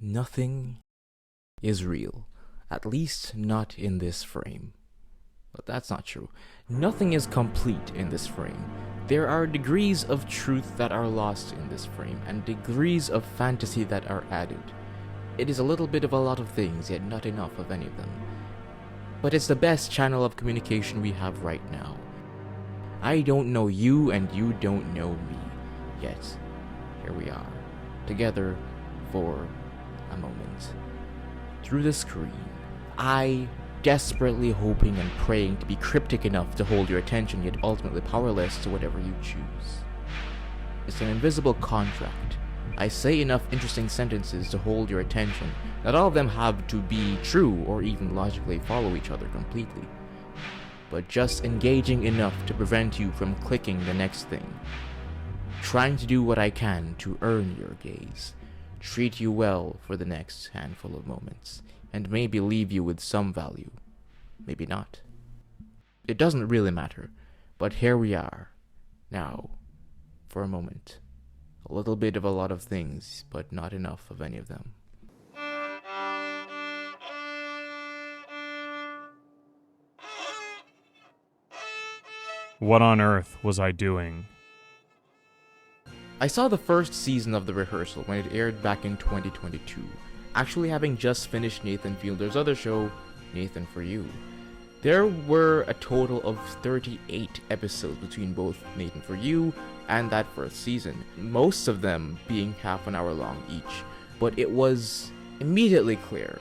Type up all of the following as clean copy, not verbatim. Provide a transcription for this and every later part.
Nothing is real, at least not in this frame. But that's not true. Nothing is complete in this frame. There are degrees of truth that are lost in this frame, and degrees of fantasy that are added. It is a little bit of a lot of things, yet not enough of any of them. But it's the best channel of communication we have right now. I don't know you, and you don't know me. Yet, here we are, together for a moment. Through the screen, I desperately hoping and praying to be cryptic enough to hold your attention, yet ultimately powerless to whatever you choose. It's an invisible contract. I say enough interesting sentences to hold your attention. Not all of them have to be true or even logically follow each other completely, but just engaging enough to prevent you from clicking the next thing. Trying to do what I can to earn your gaze, treat you well for the next handful of moments, and maybe leave you with some value. Maybe not. It doesn't really matter, but here we are, now, for a moment. A little bit of a lot of things, but not enough of any of them. What on earth was I doing? I saw the first season of The Rehearsal when it aired back in 2022, actually having just finished Nathan Fielder's other show, Nathan For You. There were a total of 38 episodes between both Nathan For You and that first season, most of them being half an hour long each, but it was immediately clear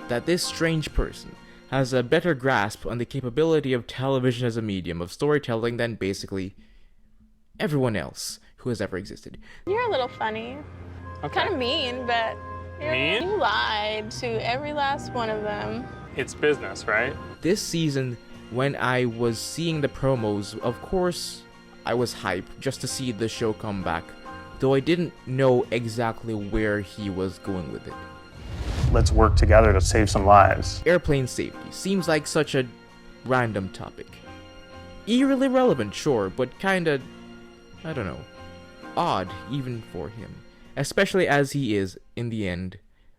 that this strange person has a better grasp on the capability of television as a medium of storytelling than basically everyone else who has ever existed. You're a little funny. Okay. Kind of mean, but Mean? you lied to every last one of them. It's business, right? This season, when I was seeing the promos, of course, I was hyped just to see the show come back, though I didn't know exactly where he was going with it. Let's work together to save some lives. Airplane safety seems like such a random topic. Eerily relevant, sure, but kinda, I don't know, odd even for him, especially as he is, in the end,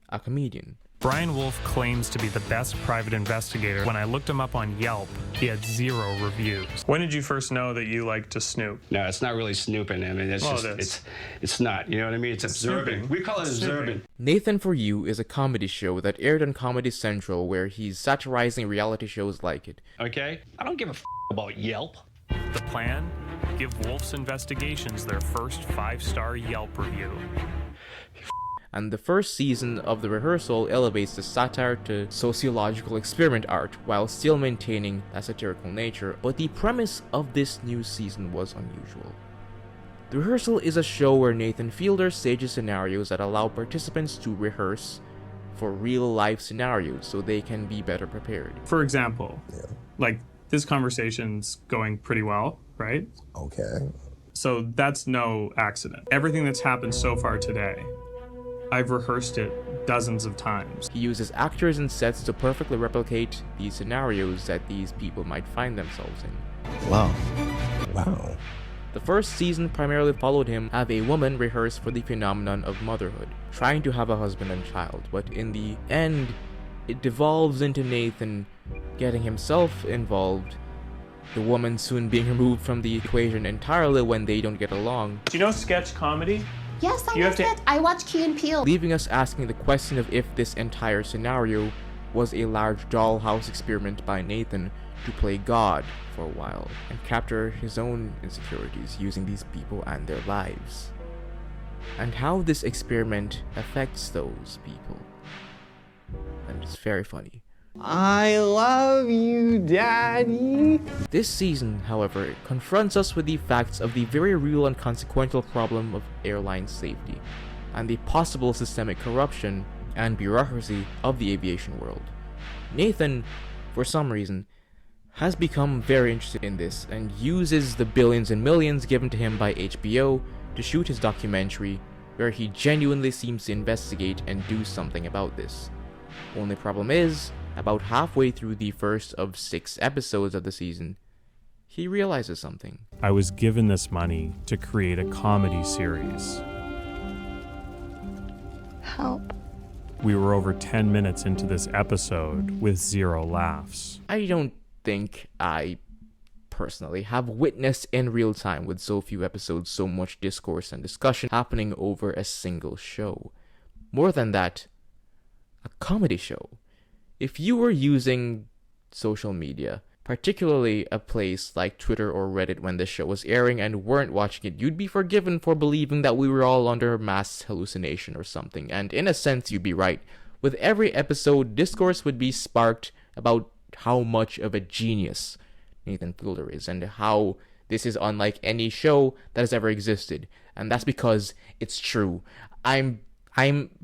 a comedian. Brian Wolf claims to be the best private investigator. When I looked him up on Yelp, he had 0 reviews. When did you first know that you like to snoop? No, it's not really snooping. I mean, it's not. You know what I mean? It's observing. Snooping. We call it observing. Nathan For You is a comedy show that aired on Comedy Central where he's satirizing reality shows like it. Okay? I don't give a about Yelp. The plan? Give Wolf's Investigations their first 5-star Yelp review. And the first season of The Rehearsal elevates the satire to sociological experiment art while still maintaining a satirical nature, but the premise of this new season was unusual. The Rehearsal is a show where Nathan Fielder stages scenarios that allow participants to rehearse for real-life scenarios so they can be better prepared. For example, like this conversation's going pretty well, right? Okay. So that's no accident. Everything that's happened so far today, I've rehearsed it dozens of times. He uses actors and sets to perfectly replicate these scenarios that these people might find themselves in. Wow. Wow. The first season primarily followed him have a woman rehearse for the phenomenon of motherhood, trying to have a husband and child, but in the end, it devolves into Nathan getting himself involved, the woman soon being removed from the equation entirely when they don't get along. Do you know sketch comedy? Yes, I You know have to- that. I watch Key and Peele. Leaving us asking the question of if this entire scenario was a large dollhouse experiment by Nathan to play God for a while and capture his own insecurities using these people and their lives, and how this experiment affects those people. And it's very funny. I love you, Daddy. This season, however, confronts us with the facts of the very real and consequential problem of airline safety, and the possible systemic corruption and bureaucracy of the aviation world. Nathan, for some reason, has become very interested in this and uses the billions and millions given to him by HBO to shoot his documentary, where he genuinely seems to investigate and do something about this. Only problem is, about halfway through the first of 6 episodes of the season, he realizes something. I was given this money to create a comedy series. Help. we were over 10 minutes into this episode with 0 laughs. I don't think I personally have witnessed in real time with so few episodes so much discourse and discussion happening over a single show. More than that, a comedy show. If you were using social media, particularly a place like Twitter or Reddit when this show was airing and weren't watching it, you'd be forgiven for believing that we were all under mass hallucination or something, and in a sense you'd be right. With every episode, discourse would be sparked about how much of a genius Nathan Fielder is, and how this is unlike any show that has ever existed, and that's because it's true. I'm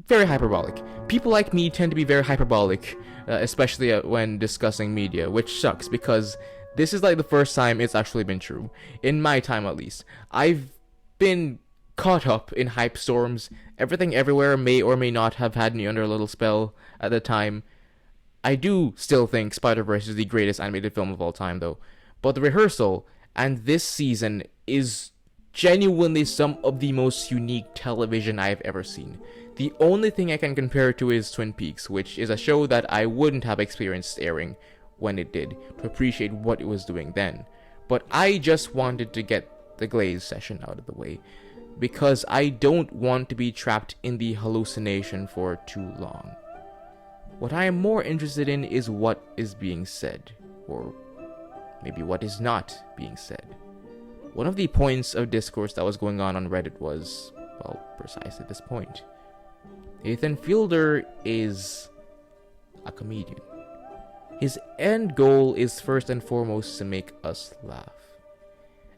very hyperbolic. People like me tend to be very hyperbolic, especially when discussing media, which sucks because this is like the first time it's actually been true. In my time, at least. I've been caught up in hype storms. Everything Everywhere may or may not have had me under a little spell at the time. I do still think Spider-Verse is the greatest animated film of all time, though. But The Rehearsal and this season is genuinely some of the most unique television I've ever seen. The only thing I can compare it to is Twin Peaks, which is a show that I wouldn't have experienced airing when it did, to appreciate what it was doing then. But I just wanted to get the Glaze session out of the way, because I don't want to be trapped in the hallucination for too long. What I am more interested in is what is being said, or maybe what is not being said. One of the points of discourse that was going on Reddit was, well, precisely this point. Nathan Fielder is a comedian. His end goal is first and foremost to make us laugh.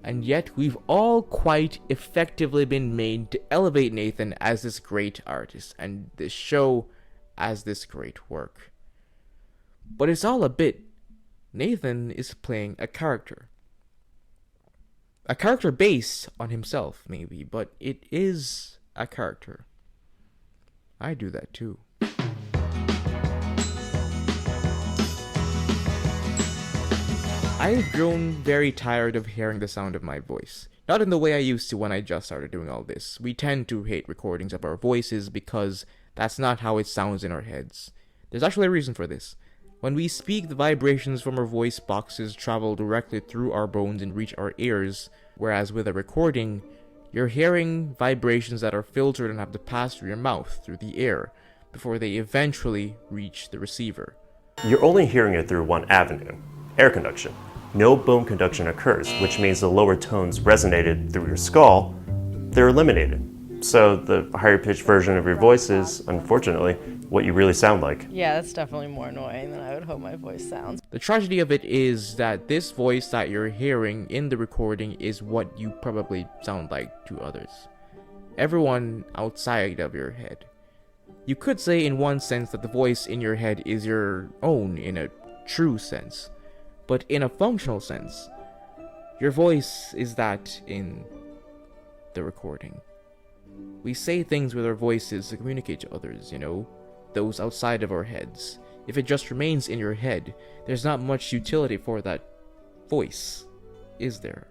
And yet we've all quite effectively been made to elevate Nathan as this great artist and this show as this great work. But it's all a bit. Nathan is playing a character. A character based on himself, maybe, but it is a character. I do that too. I've grown very tired of hearing the sound of my voice. Not in the way I used to when I just started doing all this. We tend to hate recordings of our voices because that's not how it sounds in our heads. There's actually a reason for this. When we speak, the vibrations from our voice boxes travel directly through our bones and reach our ears, whereas with a recording, you're hearing vibrations that are filtered and have to pass through your mouth, through the air, before they eventually reach the receiver. You're only hearing it through one avenue, air conduction. No bone conduction occurs, which means the lower tones resonated through your skull, they're eliminated. So the higher pitched version of your voice is, unfortunately, what you really sound like. Yeah, that's definitely more annoying than I would hope my voice sounds. The tragedy of it is that this voice that you're hearing in the recording is what you probably sound like to others. Everyone outside of your head. You could say in one sense that the voice in your head is your own in a true sense, but in a functional sense, your voice is that in the recording. We say things with our voices to communicate to others, those outside of our heads. If it just remains in your head, there's not much utility for that voice, is there?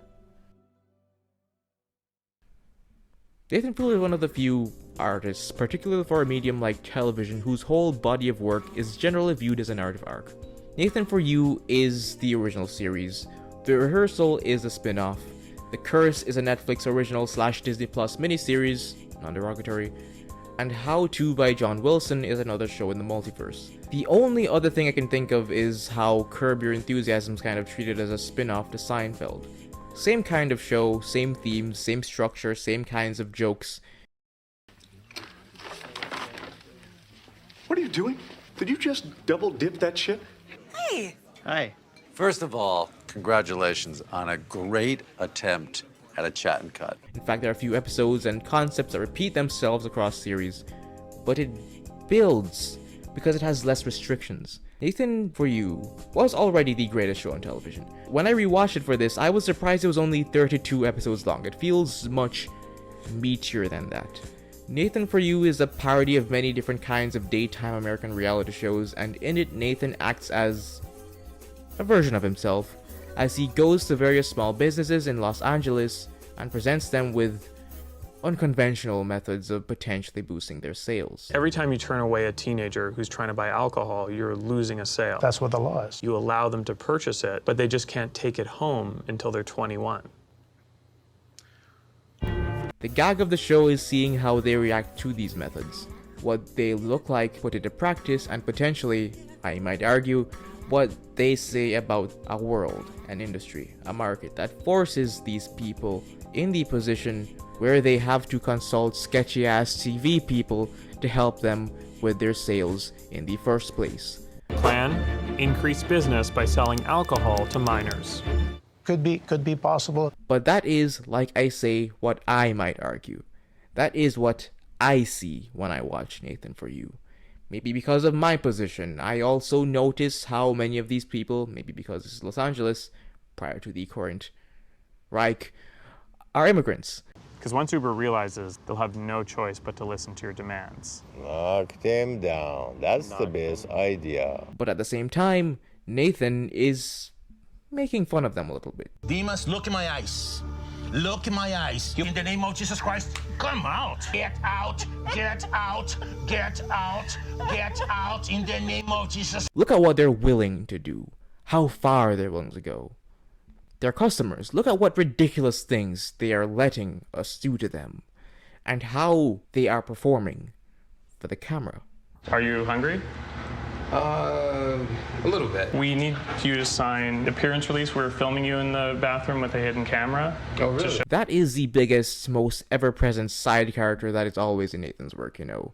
Nathan Fielder is one of the few artists, particularly for a medium like television, whose whole body of work is generally viewed as a narrative arc. Nathan For You is the original series, The Rehearsal is a spin-off, The Curse is a Netflix original / Disney Plus miniseries, non-derogatory, and How To by John Wilson is another show in the multiverse. The only other thing I can think of is how Curb Your Enthusiasm's kind of treated as a spin-off to Seinfeld. Same kind of show, same themes, same structure, same kinds of jokes. What are you doing? Did you just double dip that shit? Hey! Hi. First of all, congratulations on a great attempt at a chat and cut. In fact, there are a few episodes and concepts that repeat themselves across series, but it builds because it has less restrictions. Nathan For You was already the greatest show on television. When I rewatched it for this, I was surprised it was only 32 episodes long. It feels much meatier than that. Nathan For You is a parody of many different kinds of daytime American reality shows, and in it, Nathan acts as a version of himself as he goes to various small businesses in Los Angeles and presents them with unconventional methods of potentially boosting their sales. Every time you turn away a teenager who's trying to buy alcohol, you're losing a sale. That's what the law is. You allow them to purchase it, but they just can't take it home until they're 21. The gag of the show is seeing how they react to these methods, what they look like put into practice, and potentially, I might argue, what they say about a world, an industry, a market that forces these people in the position where they have to consult sketchy ass TV people to help them with their sales in the first place. Plan, increase business by selling alcohol to minors. Could be possible. But that is, like I say, what I might argue. That is what I see when I watch Nathan For You. Maybe because of my position, I also notice how many of these people, maybe because this is Los Angeles, prior to the current Reich, are immigrants. Because once Uber realizes, they'll have no choice but to listen to your demands. Knock them down. That's the best idea. But at the same time, Nathan is making fun of them a little bit. Demas, look in my eyes. Look in my eyes. In the name of Jesus Christ, come out. Get out, get out, get out, get out in the name of Jesus. Look at what they're willing to do. How far they're willing to go. Their customers, look at what ridiculous things they are letting us do to them. And how they are performing for the camera. Are you hungry? A little bit. We need you to sign appearance release. We're filming you in the bathroom with a hidden camera. Oh, really? That is the biggest, most ever-present side character that is always in Nathan's work, you know.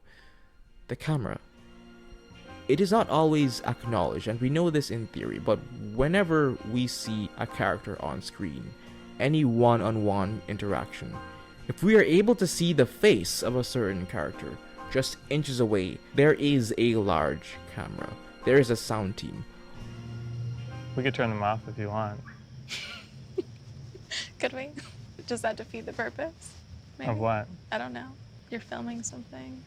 The camera. It is not always acknowledged, and we know this in theory, but whenever we see a character on screen, any one-on-one interaction, if we are able to see the face of a certain character just inches away, there is a large camera. There is a sound team. We could turn them off if you want. Could we? Does that defeat the purpose? Maybe? Of what? I don't know. You're filming something.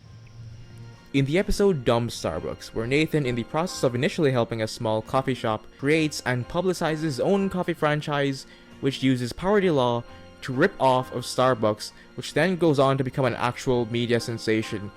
In the episode Dumb Starbucks, where Nathan, in the process of initially helping a small coffee shop, creates and publicizes his own coffee franchise, which uses parody law to rip off of Starbucks, which then goes on to become an actual media sensation,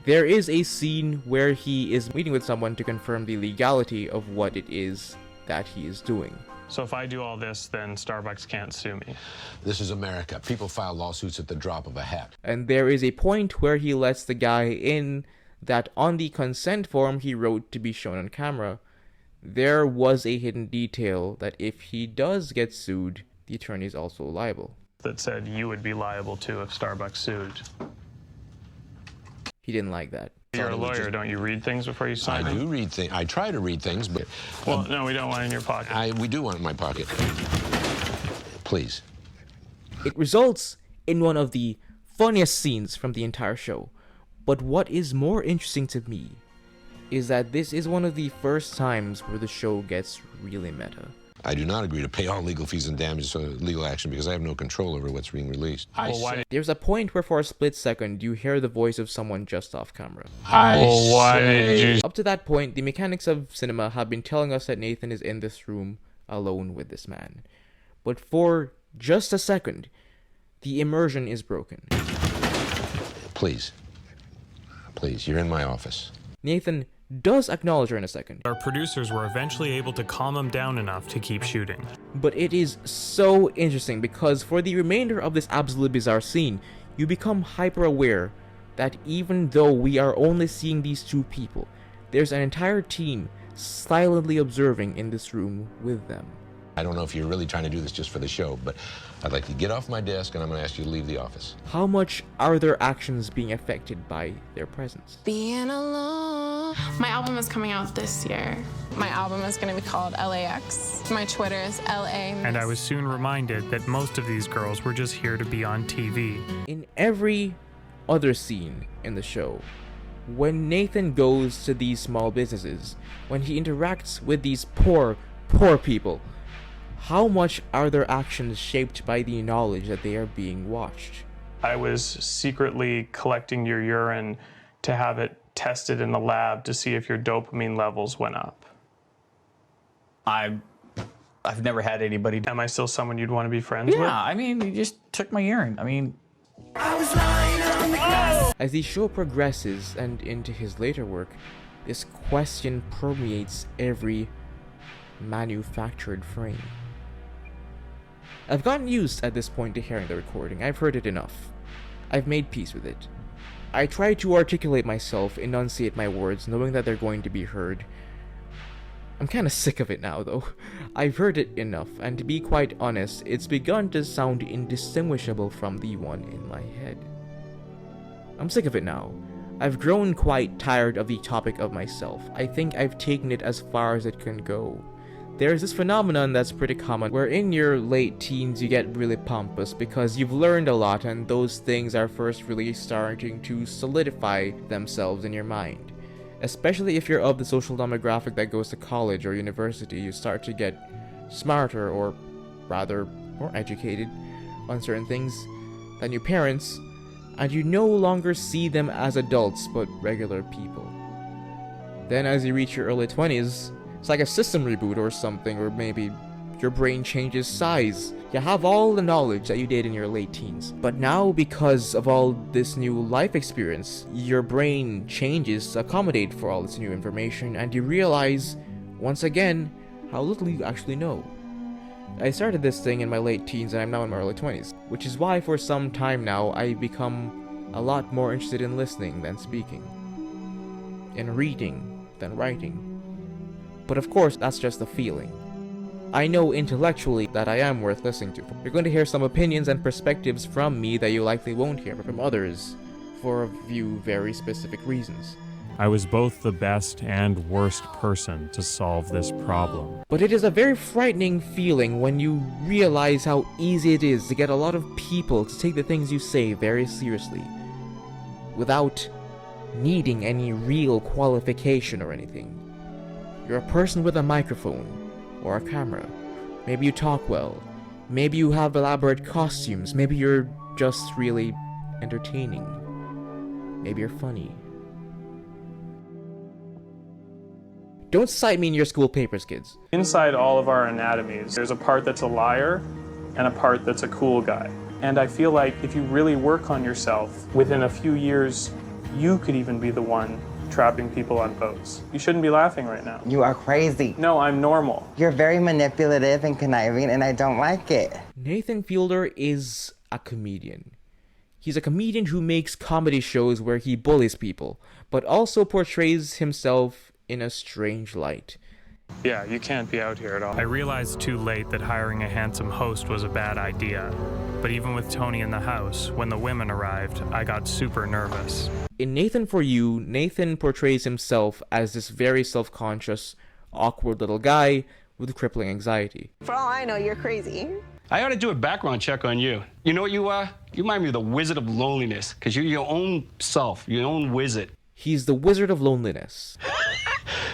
there is a scene where he is meeting with someone to confirm the legality of what it is that he is doing. So if I do all this, then Starbucks can't sue me. This is America. People file lawsuits at the drop of a hat. And there is a point where he lets the guy in that on the consent form he wrote to be shown on camera, there was a hidden detail that if he does get sued, the attorney is also liable. That said you would be liable too if Starbucks sued. He didn't like that. You're a lawyer, don't you read things before you sign them? I do read things. I try to read things, but... Well, no, we don't want it in your pocket. We do want it in my pocket. Please. It results in one of the funniest scenes from the entire show. But what is more interesting to me is that this is one of the first times where the show gets really meta. I do not agree to pay all legal fees and damages for legal action because I have no control over what's being released. There's a point where for a split second you hear the voice of someone just off camera. Up to that point, the mechanics of cinema have been telling us that Nathan is in this room alone with this man. But for just a second, the immersion is broken. Please, you're in my office. Nathan does acknowledge her in a second. Our producers were eventually able to calm him down enough to keep shooting. But it is so interesting because for the remainder of this absolutely bizarre scene, you become hyper aware that even though we are only seeing these two people, there's an entire team silently observing in this room with them. I don't know if you're really trying to do this just for the show, but I'd like to get off my desk and I'm going to ask you to leave the office. How much are their actions being affected by their presence? Being alone. My album is coming out this year. My album is going to be called LAX. My Twitter is LA. And I was soon reminded that most of these girls were just here to be on TV. In every other scene in the show, when Nathan goes to these small businesses, when he interacts with these poor people, how much are their actions shaped by the knowledge that they are being watched? I was secretly collecting your urine to have it tested in the lab to see if your dopamine levels went up. I've never had anybody... Am I still someone you'd want to be friends with? Yeah, I mean, you just took my urine. I mean, As the show progresses and into his later work, this question permeates every manufactured frame. I've gotten used at this point to hearing the recording. I've heard it enough. I've made peace with it. I try to articulate myself, enunciate my words, knowing that they're going to be heard. I'm kinda sick of it now, though. I've heard it enough, and to be quite honest, it's begun to sound indistinguishable from the one in my head. I'm sick of it now. I've grown quite tired of the topic of myself. I think I've taken it as far as it can go. There's this phenomenon that's pretty common, where in your late teens you get really pompous because you've learned a lot and those things are first really starting to solidify themselves in your mind. Especially if you're of the social demographic that goes to college or university, you start to get smarter, or rather more educated on certain things than your parents, and you no longer see them as adults but regular people. Then as you reach your early 20s, it's like a system reboot or something, or maybe your brain changes size. You have all the knowledge that you did in your late teens, but now because of all this new life experience, your brain changes to accommodate for all this new information, and you realize, once again, how little you actually know. I started this thing in my late teens and I'm now in my early 20s, which is why for some time now I've become a lot more interested in listening than speaking, in reading than writing. But of course, that's just a feeling. I know intellectually that I am worth listening to. You're going to hear some opinions and perspectives from me that you likely won't hear from others, for a few very specific reasons. I was both the best and worst person to solve this problem. But it is a very frightening feeling when you realize how easy it is to get a lot of people to take the things you say very seriously, without needing any real qualification or anything. You're a person with a microphone, or a camera. Maybe you talk well. Maybe you have elaborate costumes. Maybe you're just really entertaining. Maybe you're funny. Don't cite me in your school papers, kids. Inside all of our anatomies, there's a part that's a liar and a part that's a cool guy. And I feel like if you really work on yourself, within a few years, you could even be the one trapping people on boats. You shouldn't be laughing right now. You are crazy. No, I'm normal. You're very manipulative and conniving, and I don't like it. Nathan Fielder is a comedian. He's a comedian who makes comedy shows where he bullies people, but also portrays himself in a strange light. Yeah, you can't be out here at all. I realized too late that hiring a handsome host was a bad idea. But even with Tony in the house, when the women arrived, I got super nervous. In Nathan For You, Nathan portrays himself as this very self-conscious, awkward little guy with crippling anxiety. For all I know, you're crazy. I ought to do a background check on you. You know what you are? You remind me of the Wizard of Loneliness, because you're your own self, your own wizard. He's the Wizard of Loneliness.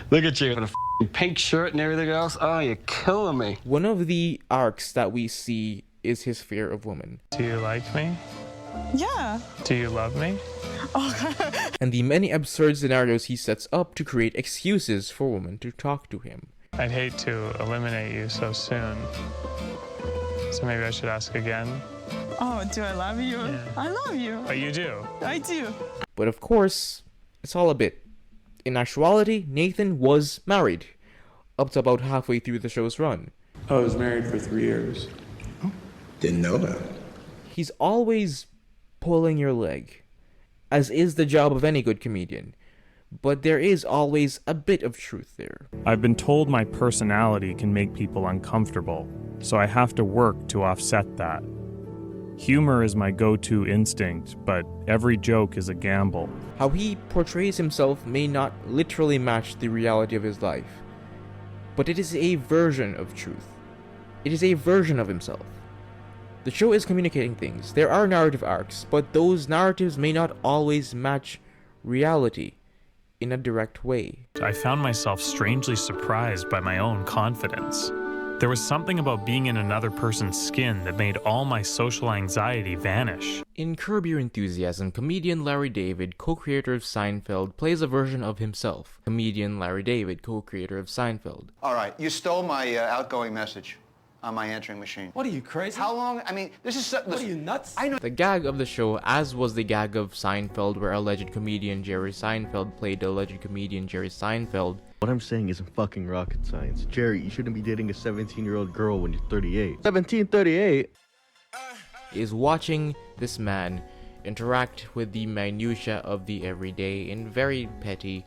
Look at you in a pink shirt and everything else. Oh, you're killing me. One of the arcs that we see is his fear of women. Do you like me? Yeah. Do you love me? And the many absurd scenarios he sets up to create excuses for women to talk to him. I'd hate to eliminate you so soon. So maybe I should ask again. Oh, do I love you? Yeah. I love you. Oh, you do? I do. But of course, it's all a bit. In actuality, Nathan was married, up to about halfway through the show's run. I was married for 3 years. Didn't know that. He's always pulling your leg, as is the job of any good comedian. But there is always a bit of truth there. I've been told my personality can make people uncomfortable, so I have to work to offset that. Humor is my go-to instinct, but every joke is a gamble. How he portrays himself may not literally match the reality of his life, but it is a version of truth. It is a version of himself. The show is communicating things. There are narrative arcs, but those narratives may not always match reality in a direct way. I found myself strangely surprised by my own confidence. There was something about being in another person's skin that made all my social anxiety vanish. In Curb Your Enthusiasm, comedian Larry David, co-creator of Seinfeld, plays a version of himself. Comedian Larry David, co-creator of Seinfeld. All right, you stole my outgoing message. on my answering machine. What are you, crazy? How long? I mean, this is so... What are you, nuts? I know. The gag of the show, as was the gag of Seinfeld, where alleged comedian Jerry Seinfeld played alleged comedian Jerry Seinfeld. What I'm saying isn't fucking rocket science. Jerry, you shouldn't be dating a 17-year-old girl when you're 38. 1738? Is watching this man interact with the minutiae of the everyday in very petty,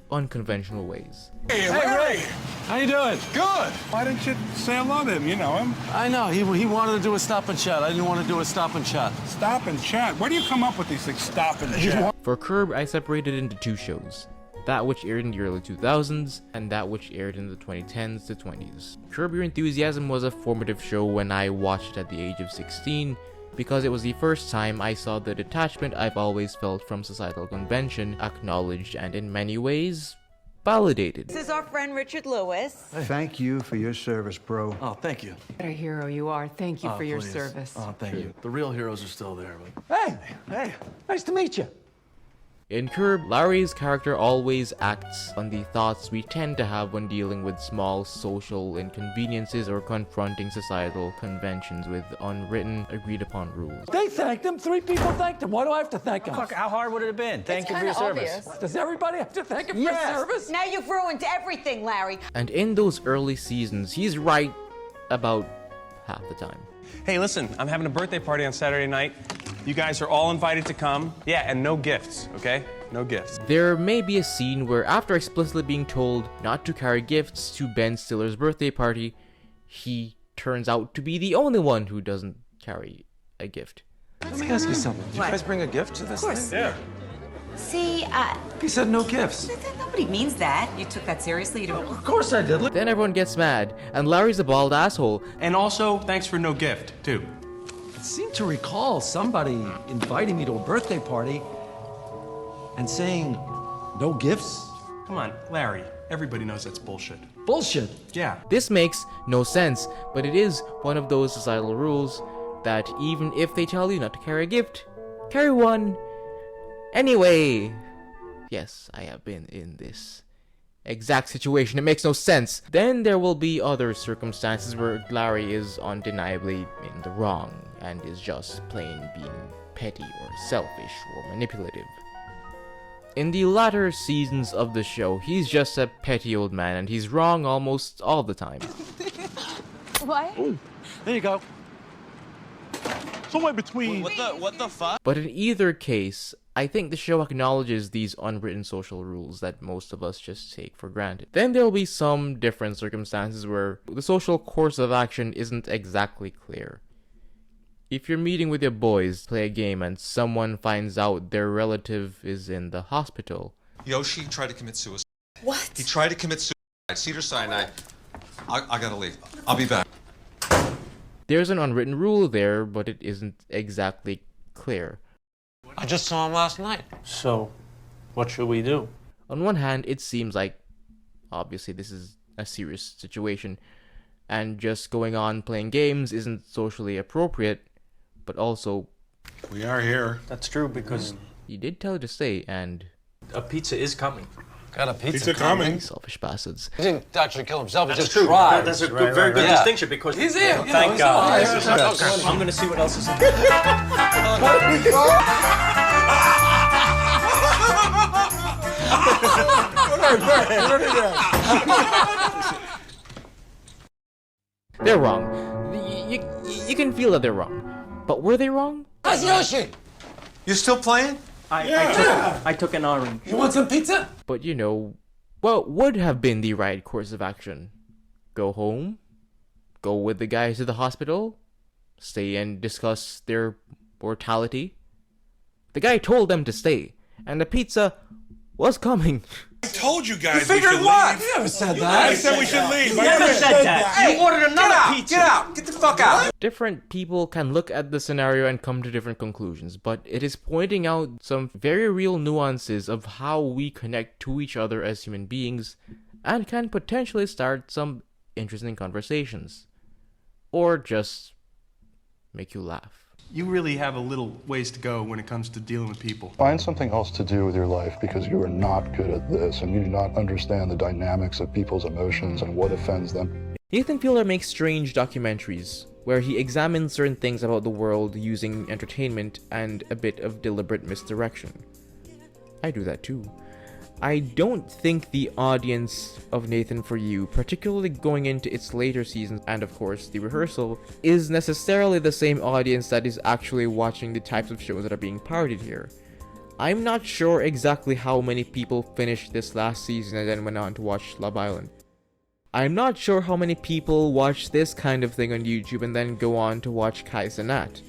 unconventional ways. Hey, Ray! How you doing? Good. Why didn't you say hello to him? You know him. I know. He wanted to do a stop and chat. I didn't want to do a stop and chat. Stop and chat? Where do you come up with these things? Stop and chat? For Curb, I separated into two shows. That which aired in the early 2000s, and that which aired in the 2010s to 20s. Curb Your Enthusiasm was a formative show when I watched it at the age of 16, because it was the first time I saw the detachment I've always felt from societal convention acknowledged and in many ways, validated. This is our friend Richard Lewis. Thank you for your service, bro. Oh, thank you. What a hero you are. Thank you for your please. service. Oh, thank you. The real heroes are still there. But... Hey, nice to meet you. In Curb, Larry's character always acts on the thoughts we tend to have when dealing with small social inconveniences or confronting societal conventions with unwritten, agreed-upon rules. They thanked him. 3 people thanked him. Why do I have to thank him? Fuck, how hard would it have been? Thank you for your service. Does everybody have to thank him for his service? Now you've ruined everything, Larry. And in those early seasons, he's right about half the time. Hey, listen, I'm having a birthday party on Saturday night. You guys are all invited to come. Yeah, and no gifts, okay? No gifts. There may be a scene where, after explicitly being told not to carry gifts to Ben Stiller's birthday party, he turns out to be the only one who doesn't carry a gift. Let me ask you something. Did you guys bring a gift to this thing? Yeah. See, He said no gifts. nobody means that. You took that seriously. You don't... Of course I did. Then everyone gets mad, and Larry's a bald asshole. And also, thanks for no gift, too. I seem to recall somebody inviting me to a birthday party and saying no gifts. Come on, Larry. Everybody knows that's bullshit. Bullshit. Yeah. This makes no sense, but it is one of those societal rules that even if they tell you not to carry a gift, carry one anyway. Yes, I have been in this exact situation. It makes no sense. Then there will be other circumstances where Larry is undeniably in the wrong and is just plain being petty or selfish or manipulative. In the latter seasons of the show, he's just a petty old man and he's wrong almost all the time. What? Ooh, there you go. Somewhere between... What the fuck? But in either case, I think the show acknowledges these unwritten social rules that most of us just take for granted. Then there will be some different circumstances where the social course of action isn't exactly clear. If you're meeting with your boys, play a game, and someone finds out their relative is in the hospital. Yoshi tried to commit suicide. What? He tried to commit suicide. Cedars-Sinai. I gotta leave. I'll be back. There's an unwritten rule there, but it isn't exactly clear. I just saw him last night. So, what should we do? On one hand, it seems like, obviously this is a serious situation, and just going on playing games isn't socially appropriate, but also... We are here. That's true, because... You did tell her to stay, and... A pizza is coming. Got a Pizza coming. Selfish bastards. He didn't actually kill himself. He That's just true. tried. That's a good, very good distinction, because... He's here. Thank God. Okay. I'm gonna see what else is in They're wrong. You can feel that they're wrong. But were they wrong? How's Yoshi? You still playing? I took an orange. You want some pizza? But you know, what would have been the right course of action? Go home? Go with the guys to the hospital? Stay and discuss their mortality? The guy told them to stay, and the pizza was coming. I told you guys You figured what? leave. You never said that. I said we should leave. You never said that. You ordered another pizza. Get out! Get the fuck out! Different people can look at the scenario and come to different conclusions, but it is pointing out some very real nuances of how we connect to each other as human beings, and can potentially start some interesting conversations. Or just make you laugh. You really have a little ways to go when it comes to dealing with people. Find something else to do with your life, because you are not good at this and you do not understand the dynamics of people's emotions and what offends them. Nathan Fielder makes strange documentaries, where he examines certain things about the world using entertainment and a bit of deliberate misdirection. I do that too. I don't think the audience of Nathan For You, particularly going into its later seasons and of course the rehearsal, is necessarily the same audience that is actually watching the types of shows that are being parodied here. I'm not sure exactly how many people finished this last season and then went on to watch Love Island. I'm not sure how many people watch this kind of thing on YouTube and then go on to watch Kais and Nat.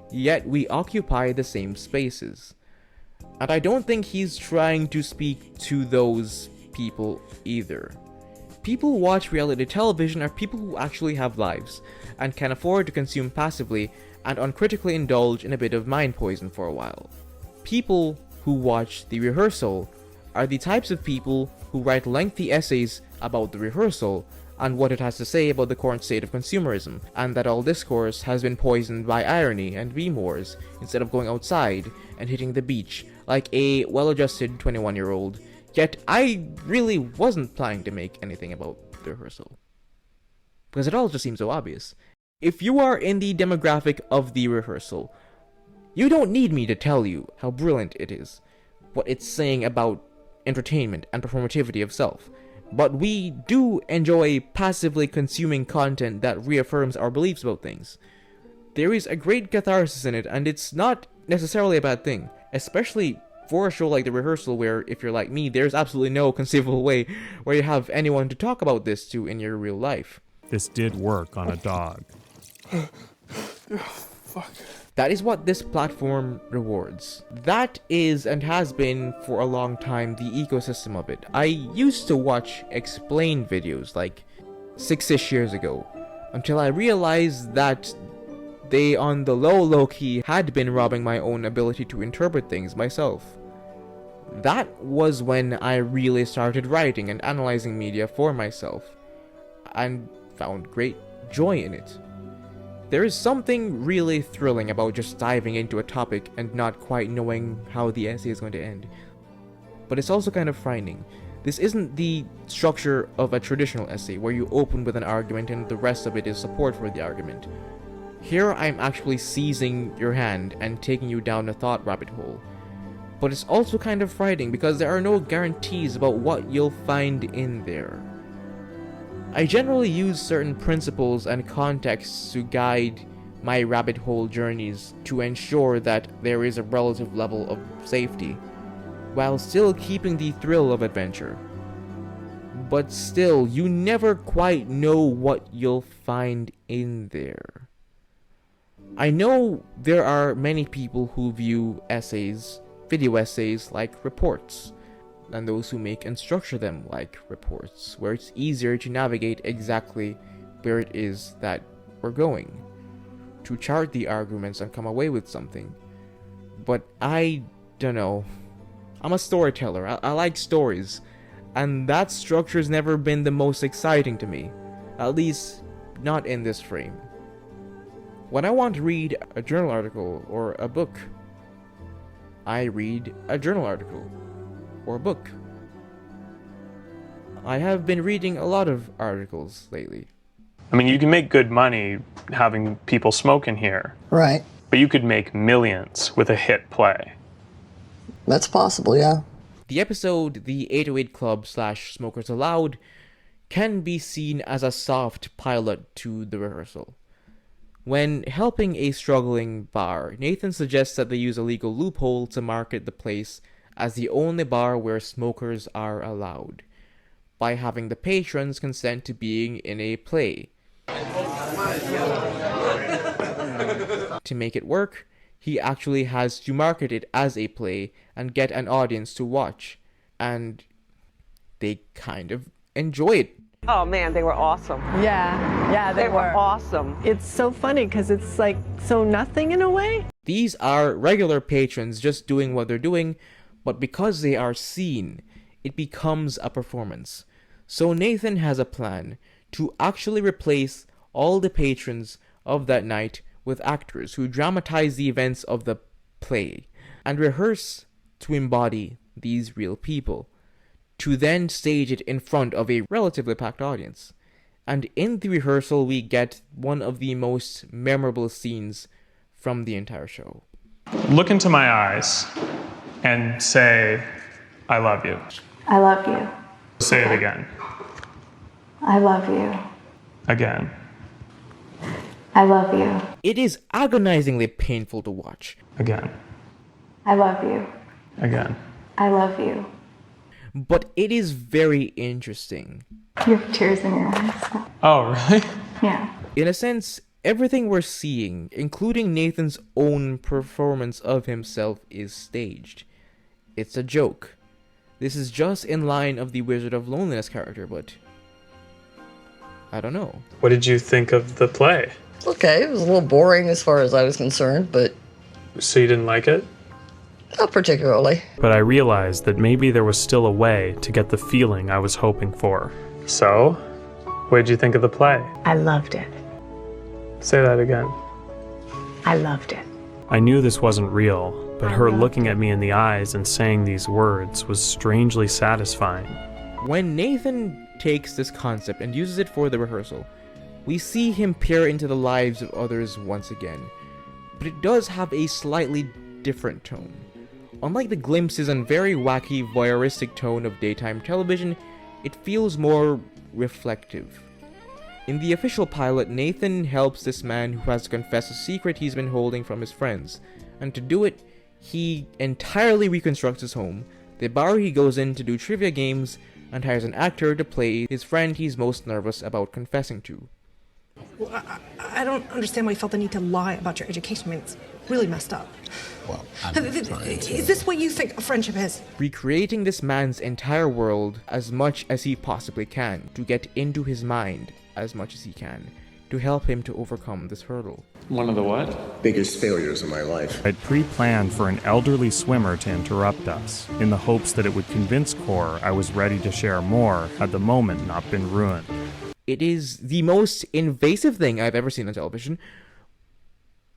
Yet we occupy the same spaces. And I don't think he's trying to speak to those people either. People who watch reality television are people who actually have lives, and can afford to consume passively and uncritically indulge in a bit of mind poison for a while. People who watch The Rehearsal are the types of people who write lengthy essays about The Rehearsal and what it has to say about the current state of consumerism, and that all discourse has been poisoned by irony and meme wars instead of going outside and hitting the beach like a well-adjusted 21-year-old. Yet I really wasn't planning to make anything about The Rehearsal, because it all just seems so obvious. If you are in the demographic of The Rehearsal, you don't need me to tell you how brilliant it is, what it's saying about entertainment and performativity of self. But we do enjoy passively consuming content that reaffirms our beliefs about things. There is a great catharsis in it, and it's not necessarily a bad thing, especially for a show like The Rehearsal, where, if you're like me, there's absolutely no conceivable way where you have anyone to talk about this to in your real life. This did work on a dog. Fuck. That is what this platform rewards. That is, and has been for a long time, the ecosystem of it. I used to watch explain videos like 6-ish years ago, until I realized that they, on the low key, had been robbing my own ability to interpret things myself. That was when I really started writing and analyzing media for myself, and found great joy in it. There is something really thrilling about just diving into a topic and not quite knowing how the essay is going to end. But it's also kind of frightening. This isn't the structure of a traditional essay where you open with an argument and the rest of it is support for the argument. Here I'm actually seizing your hand and taking you down a thought rabbit hole. But it's also kind of frightening because there are no guarantees about what you'll find in there. I generally use certain principles and contexts to guide my rabbit hole journeys to ensure that there is a relative level of safety, while still keeping the thrill of adventure. But still, you never quite know what you'll find in there. I know there are many people who view essays, video essays, like reports, and those who make and structure them like reports, where it's easier to navigate exactly where it is that we're going, to chart the arguments and come away with something. But I don't know. I'm a storyteller. I like stories, and that structure's never been the most exciting to me, at least not in this frame. When I want to read a journal article or a book, I read a journal article or a book. I have been reading a lot of articles lately. I mean, you can make good money having people smoke in here. Right. But you could make millions with a hit play. That's possible, yeah. The episode, The 808 Club / Smokers Allowed, can be seen as a soft pilot to The Rehearsal. When helping a struggling bar, Nathan suggests that they use a legal loophole to market the place as the only bar where smokers are allowed, by having the patrons consent to being in a play. To make it work, he actually has to market it as a play and get an audience to watch, and they kind of enjoy it. Oh man, they were awesome. Yeah, They were awesome. It's so funny because it's like so nothing in a way. These are regular patrons just doing what they're doing, but because they are seen, it becomes a performance. So Nathan has a plan to actually replace all the patrons of that night with actors who dramatize the events of the play and rehearse to embody these real people, to then stage it in front of a relatively packed audience. And in the rehearsal, we get one of the most memorable scenes from the entire show. Look into my eyes and say, I love you. I love you. Say it again. I love you. Again. I love you. It is agonizingly painful to watch. Again. I love you. Again. I love you. But it is very interesting. You have tears in your eyes. Oh, really? Yeah. In a sense, everything we're seeing, including Nathan's own performance of himself, is staged. It's a joke. This is just in line of the Wizard of Loneliness character, but I don't know. What did you think of the play? Okay, it was a little boring as far as I was concerned, but So you didn't like it? not particularly. But I realized that maybe there was still a way to get the feeling I was hoping for. So, what did you think of the play? I loved it. Say that again. I loved it. I knew this wasn't real, but her looking at me in the eyes and saying these words was strangely satisfying. When Nathan takes this concept and uses it for the rehearsal, we see him peer into the lives of others once again, but it does have a slightly different tone. Unlike the glimpses and very wacky voyeuristic tone of daytime television, it feels more reflective. In the official pilot, Nathan helps this man who has to confess a secret he's been holding from his friends, and to do it, he entirely reconstructs his home, the bar he goes in to do trivia games, and hires an actor to play his friend he's most nervous about confessing to. Well, I don't understand why you felt the need to lie about your education. I mean, it's really messed up. Well, Is this what you think a friendship is? Recreating this man's entire world as much as he possibly can, to get into his mind as much as he can, to help him to overcome this hurdle. One of the what? Biggest failures of my life. I'd pre-planned for an elderly swimmer to interrupt us, in the hopes that it would convince Core I was ready to share more had the moment not been ruined. It is the most invasive thing I've ever seen on television,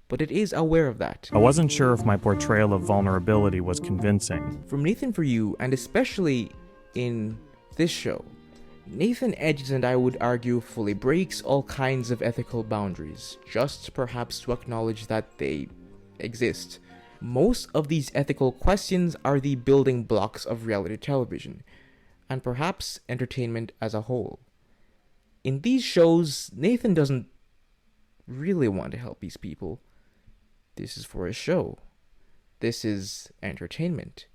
but it is aware of that. I wasn't sure if my portrayal of vulnerability was convincing. From Nathan For You, and especially in this show, Nathan edges, and I would argue fully breaks all kinds of ethical boundaries, just perhaps to acknowledge that they exist. Most of these ethical questions are the building blocks of reality television, and perhaps entertainment as a whole. In these shows, Nathan doesn't really want to help these people. This is for a show. This is entertainment.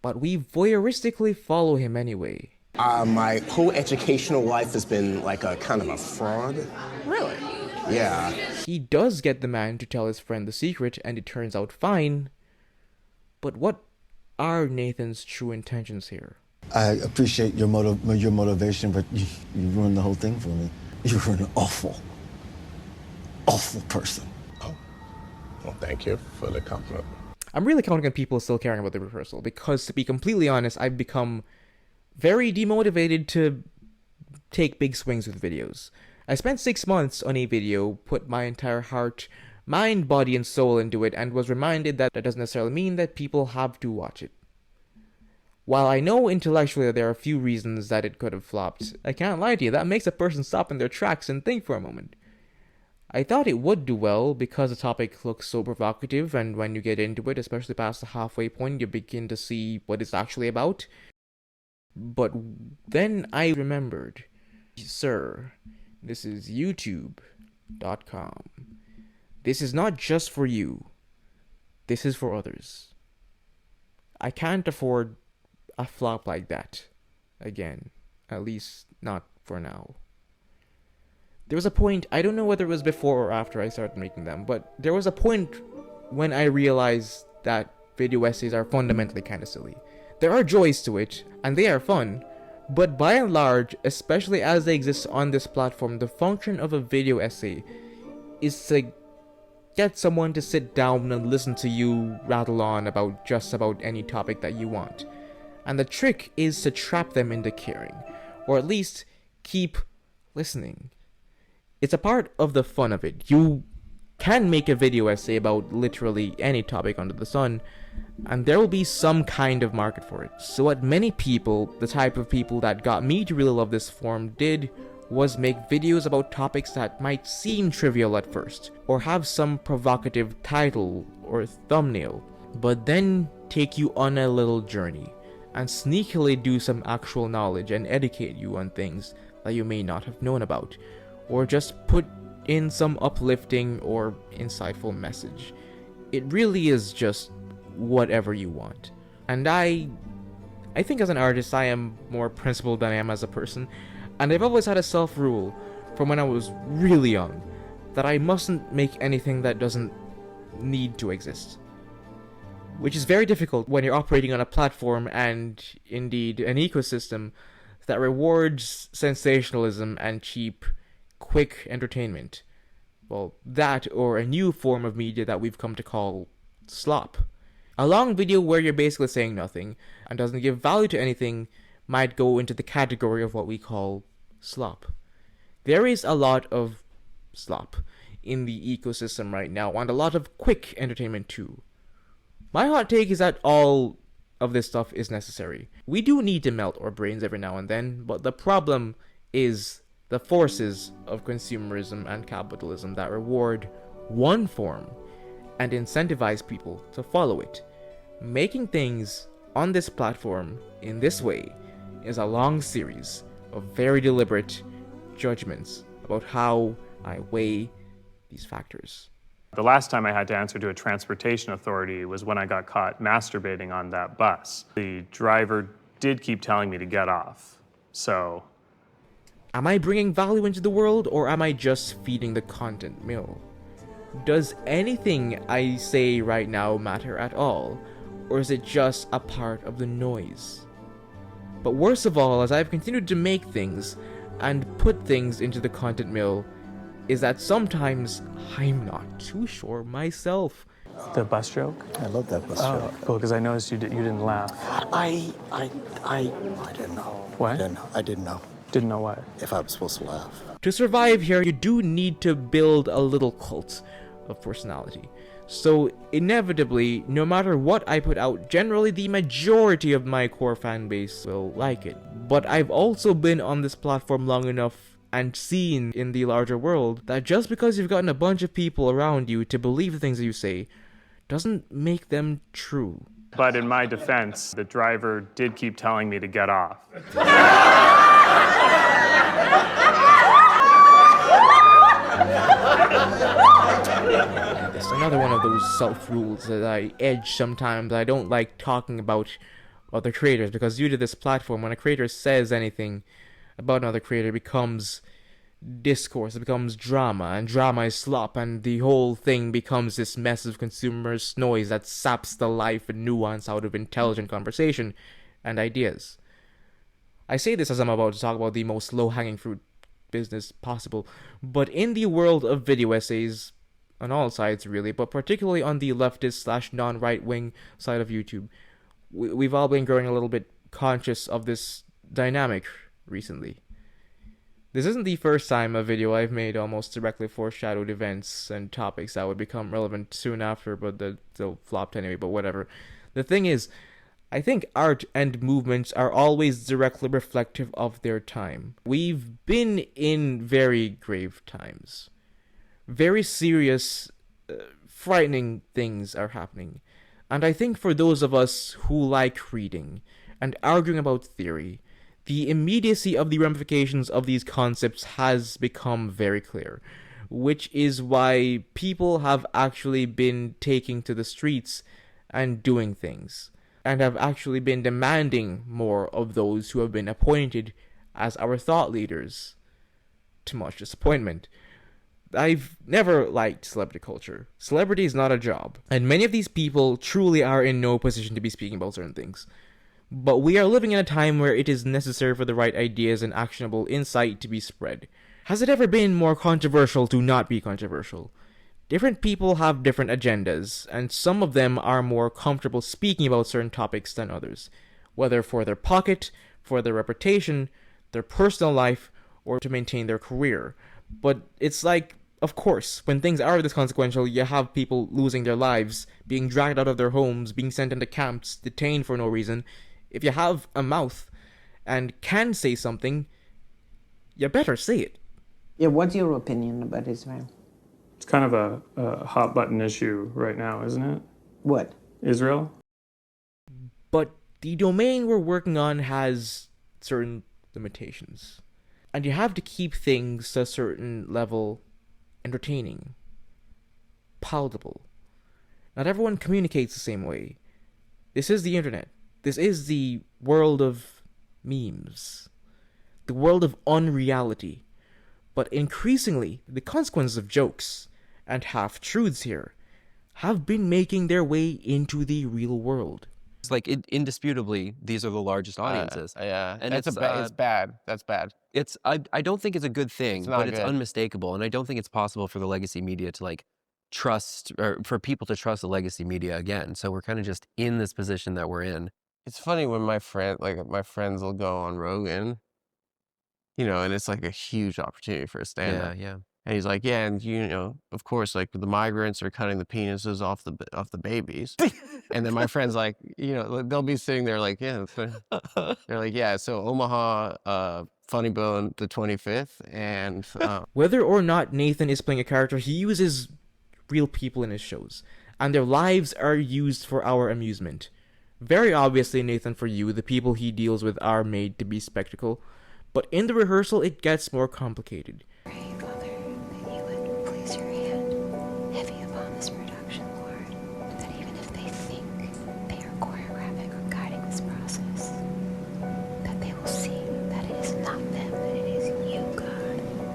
But we voyeuristically follow him anyway. My whole educational life has been like a kind of a fraud. Really? Yeah. He does get the man to tell his friend the secret, and it turns out fine. But what are Nathan's true intentions here? I appreciate your motivation, but you ruined the whole thing for me. You're an awful person. Oh, well, thank you for the compliment. I'm really counting on people still caring about the rehearsal, because to be completely honest, I've become very demotivated to take big swings with videos. I spent 6 months on a video, put my entire heart, mind, body, and soul into it, and was reminded that doesn't necessarily mean that people have to watch it. While I know intellectually that there are a few reasons that it could have flopped, I can't lie to you, that makes a person stop in their tracks and think for a moment. I thought it would do well because the topic looks so provocative, and when you get into it, especially past the halfway point, you begin to see what it's actually about. But then I remembered, sir, this is YouTube.com. This is not just for you. This is for others. I can't afford a flop like that again. At least not for now. There was a point, I don't know whether it was before or after I started making them, but there was a point when I realized that video essays are fundamentally kind of silly. There are joys to it, and they are fun, but by and large, especially as they exist on this platform, the function of a video essay is to get someone to sit down and listen to you rattle on about just about any topic that you want. And the trick is to trap them into caring, or at least keep listening. It's a part of the fun of it. You can make a video essay about literally any topic under the sun, and there will be some kind of market for it. So what many people, the type of people that got me to really love this form, did was make videos about topics that might seem trivial at first, or have some provocative title or thumbnail, but then take you on a little journey, and sneakily do some actual knowledge and educate you on things that you may not have known about, or just put in some uplifting or insightful message. It really is just whatever you want. And I think as an artist I am more principled than I am as a person, and I've always had a self-rule from when I was really young that I mustn't make anything that doesn't need to exist. Which is very difficult when you're operating on a platform and indeed an ecosystem that rewards sensationalism and cheap, quick entertainment. Well, that or a new form of media that we've come to call slop. A long video where you're basically saying nothing and doesn't give value to anything might go into the category of what we call slop. There is a lot of slop in the ecosystem right now, and a lot of quick entertainment too. My hot take is that all of this stuff is necessary. We do need to melt our brains every now and then, but the problem is the forces of consumerism and capitalism that reward one form and incentivize people to follow it. Making things on this platform in this way is a long series of very deliberate judgments about how I weigh these factors. The last time I had to answer to a transportation authority was when I got caught masturbating on that bus. The driver did keep telling me to get off, so... Am I bringing value into the world, or am I just feeding the content mill? Does anything I say right now matter at all, or is it just a part of the noise? But worst of all, as I've continued to make things and put things into the content mill, is that sometimes I'm not too sure myself. The bus joke? I love that bus joke. Cool, because I noticed you didn't laugh. I didn't know. What? I didn't know. Didn't know what? If I was supposed to laugh. To survive here, you do need to build a little cult of personality. So inevitably, no matter what I put out, generally the majority of my core fan base will like it. But I've also been on this platform long enough and seen in the larger world that just because you've gotten a bunch of people around you to believe the things that you say doesn't make them true. But in my defense, the driver did keep telling me to get off. It's another one of those self-rules that I edge sometimes. I don't like talking about other creators, because due to this platform, when a creator says anything about another creator, it becomes discourse, it becomes drama, and drama is slop, and the whole thing becomes this mess of consumer's noise that saps the life and nuance out of intelligent conversation and ideas. I say this as I'm about to talk about the most low-hanging fruit business possible, but in the world of video essays, on all sides really, but particularly on the leftist / non-right-wing side of YouTube, we've all been growing a little bit conscious of this dynamic recently. This isn't the first time a video I've made almost directly foreshadowed events and topics that would become relevant soon after, but that still flopped anyway, but whatever. The thing is, I think art and movements are always directly reflective of their time. We've been in very grave times. Very serious, frightening things are happening. And I think for those of us who like reading and arguing about theory, the immediacy of the ramifications of these concepts has become very clear, which is why people have actually been taking to the streets and doing things, and have actually been demanding more of those who have been appointed as our thought leaders, to much disappointment. I've never liked celebrity culture. Celebrity is not a job, and many of these people truly are in no position to be speaking about certain things. But we are living in a time where it is necessary for the right ideas and actionable insight to be spread. Has it ever been more controversial to not be controversial? Different people have different agendas, and some of them are more comfortable speaking about certain topics than others, whether for their pocket, for their reputation, their personal life, or to maintain their career. But it's like, of course, when things are this consequential, you have people losing their lives, being dragged out of their homes, being sent into camps, detained for no reason. If you have a mouth and can say something, You better say it. Yeah, what's your opinion about Israel? It's kind of a hot button issue right now, isn't it? What? Israel? But the domain we're working on has certain limitations. And you have to keep things to a certain level entertaining, palatable. Not everyone communicates the same way. This is the internet. This is the world of memes. The world of unreality. But increasingly, the consequences of jokes and half-truths here have been making their way into the real world. It's like, indisputably, these are the largest audiences. Yeah, and it's bad. That's bad. I don't think it's a good thing, but it's unmistakable, and I don't think it's possible for the legacy media to, like, trust, or for people to trust the legacy media again. So we're kind of just in this position that we're in. It's funny when my friends will go on Rogan, and it's like a huge opportunity for a stand-up. Yeah. And he's like, yeah, and of course, like the migrants are cutting the penises off the babies, and then my friend's like, they'll be sitting there like, yeah, they're like, yeah, so Omaha, Funny Bone, the 25th, and whether or not Nathan is playing a character, he uses real people in his shows, and their lives are used for our amusement. Very obviously, Nathan, for you, the people he deals with are made to be spectacle, but in the rehearsal, it gets more complicated.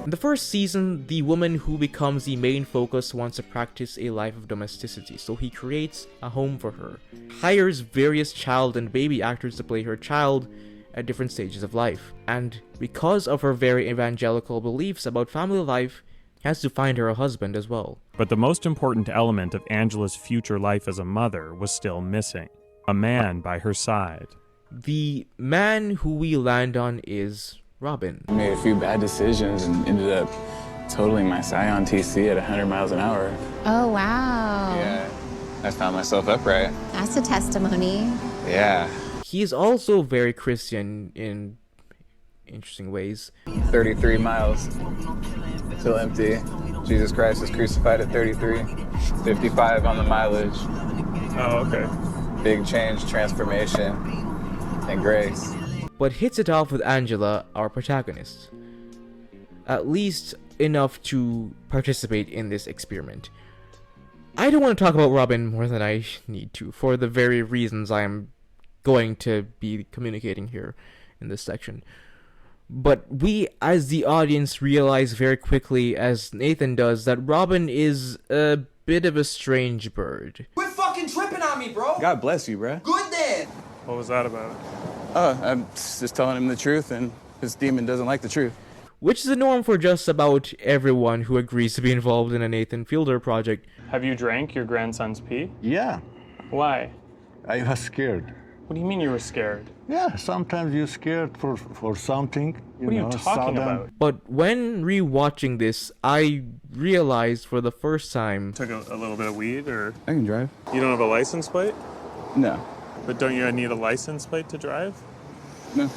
In the first season, the woman who becomes the main focus wants to practice a life of domesticity, so he creates a home for her, hires various child and baby actors to play her child at different stages of life, and because of her very evangelical beliefs about family life, has to find her a husband as well. But the most important element of Angela's future life as a mother was still missing: a man by her side. The man who we land on is Robin. I made a few bad decisions and ended up totaling my Scion TC at 100 miles an hour. Oh, wow. Yeah, I found myself upright. That's a testimony. Yeah. He is also very Christian in interesting ways. 33 miles, still empty. Jesus Christ was crucified at 33. 55 on the mileage. Oh, okay. Big change, transformation, and grace. But hits it off with Angela, our protagonist. At least enough to participate in this experiment. I don't want to talk about Robin more than I need to, for the very reasons I am going to be communicating here in this section. But we, as the audience, realize very quickly, as Nathan does, that Robin is a bit of a strange bird. Quit fucking tripping on me, bro! God bless you, bruh. Good then! What was that about? I'm just telling him the truth, and this demon doesn't like the truth. Which is the norm for just about everyone who agrees to be involved in a Nathan Fielder project. Have you drank your grandson's pee? Yeah. Why? I was scared. What do you mean you were scared? Yeah, sometimes you're scared for something. What are you talking about? But when rewatching this, I realized for the first time... Took a little bit of weed, or...? I can drive. You don't have a license plate? No. But don't you need a license plate to drive? No.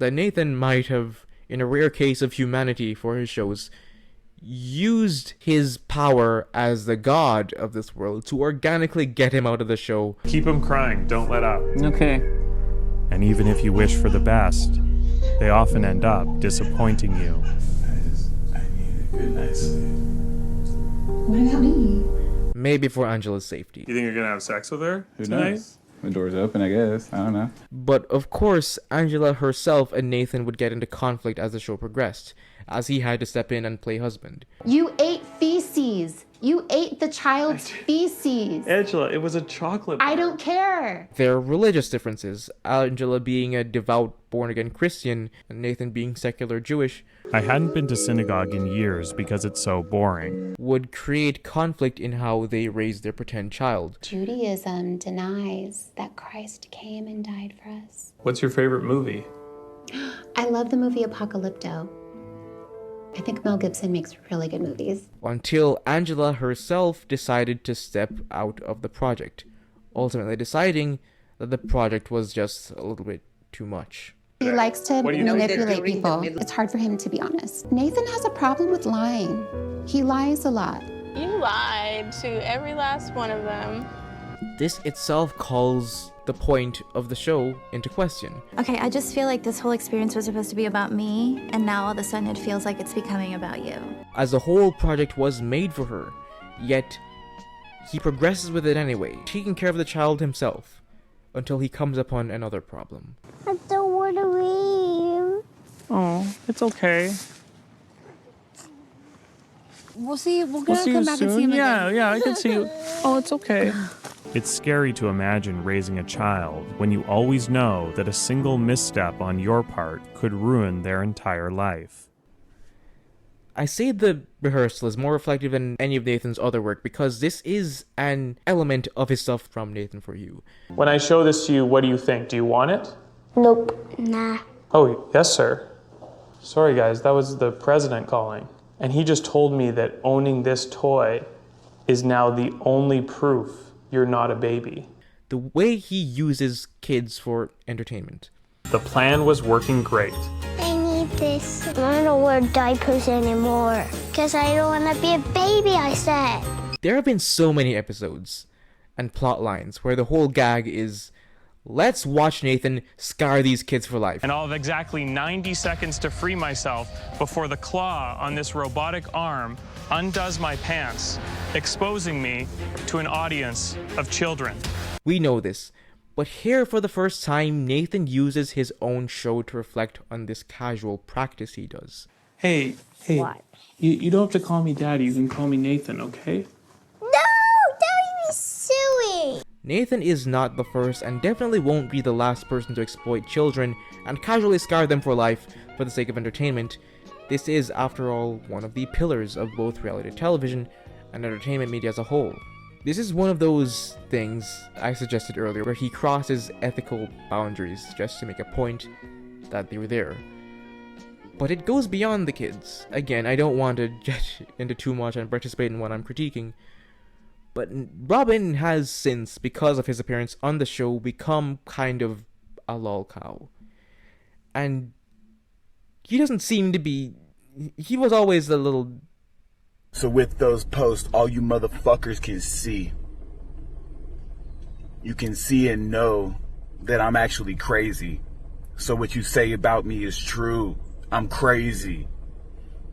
That Nathan might have, in a rare case of humanity for his shows, used his power as the god of this world to organically get him out of the show. Keep him crying, don't let up. Okay. And even if you wish for the best, they often end up disappointing you. I need a good night's sleep. What about me? Maybe for Angela's safety. You think you're gonna have sex with her Who tonight? knows? The door's open, I guess. I don't know. But of course, Angela herself and Nathan would get into conflict as the show progressed, as he had to step in and play husband. You ate feces. You ate the child's feces. Angela, it was a chocolate bar. I don't care. Their religious differences, Angela being a devout born-again Christian, and Nathan being secular Jewish, I hadn't been to synagogue in years because it's so boring. Would create conflict in how they raised their pretend child. Judaism denies that Christ came and died for us. What's your favorite movie? I love the movie Apocalypto. I think Mel Gibson makes really good movies. Until Angela herself decided to step out of the project, ultimately deciding that the project was just a little bit too much. today. He likes to What do you think? manipulate people. It's hard for him to be honest. Nathan has a problem with lying. He lies a lot. You lied to every last one of them. This itself calls the point of the show into question. Okay, I just feel like this whole experience was supposed to be about me, and now all of a sudden it feels like it's becoming about you. As the whole project was made for her, yet he progresses with it anyway, taking care of the child himself, until he comes upon another problem. I don't want to leave. Oh, it's okay. We'll see. We're We'll gonna see come you back and see soon. him Yeah, again. yeah, I can see you. Oh, it's okay. It's scary to imagine raising a child when you always know that a single misstep on your part could ruin their entire life. I say the rehearsal is more reflective than any of Nathan's other work because this is an element of his stuff from Nathan For You. When I show this to you, what do you think? Do you want it? Nope. Nah. Oh, yes, sir. Sorry, guys, that was the president calling. And he just told me that owning this toy is now the only proof you're not a baby. The way he uses kids for entertainment. The plan was working great. I need this. I don't wear diapers anymore. Because I don't want to be a baby, I said. There have been so many episodes and plot lines where the whole gag is, let's watch Nathan scar these kids for life. And I'll have exactly 90 seconds to free myself before the claw on this robotic arm undoes my pants, exposing me to an audience of children. We know this, but here for the first time, Nathan uses his own show to reflect on this casual practice he does. Hey, What? You don't have to call me Daddy, you can call me Nathan, okay? No! Don't be silly! Nathan is not the first and definitely won't be the last person to exploit children and casually scar them for life for the sake of entertainment. This is, after all, one of the pillars of both reality television and entertainment media as a whole. This is one of those things I suggested earlier where he crosses ethical boundaries just to make a point that they were there. But it goes beyond the kids. Again, I don't want to get into too much and participate in what I'm critiquing, but Robin has since, because of his appearance on the show, become kind of a lol cow. And he doesn't seem to be... He was always a little... So with those posts, all you motherfuckers can see. You can see and know that I'm actually crazy. So what you say about me is true. I'm crazy.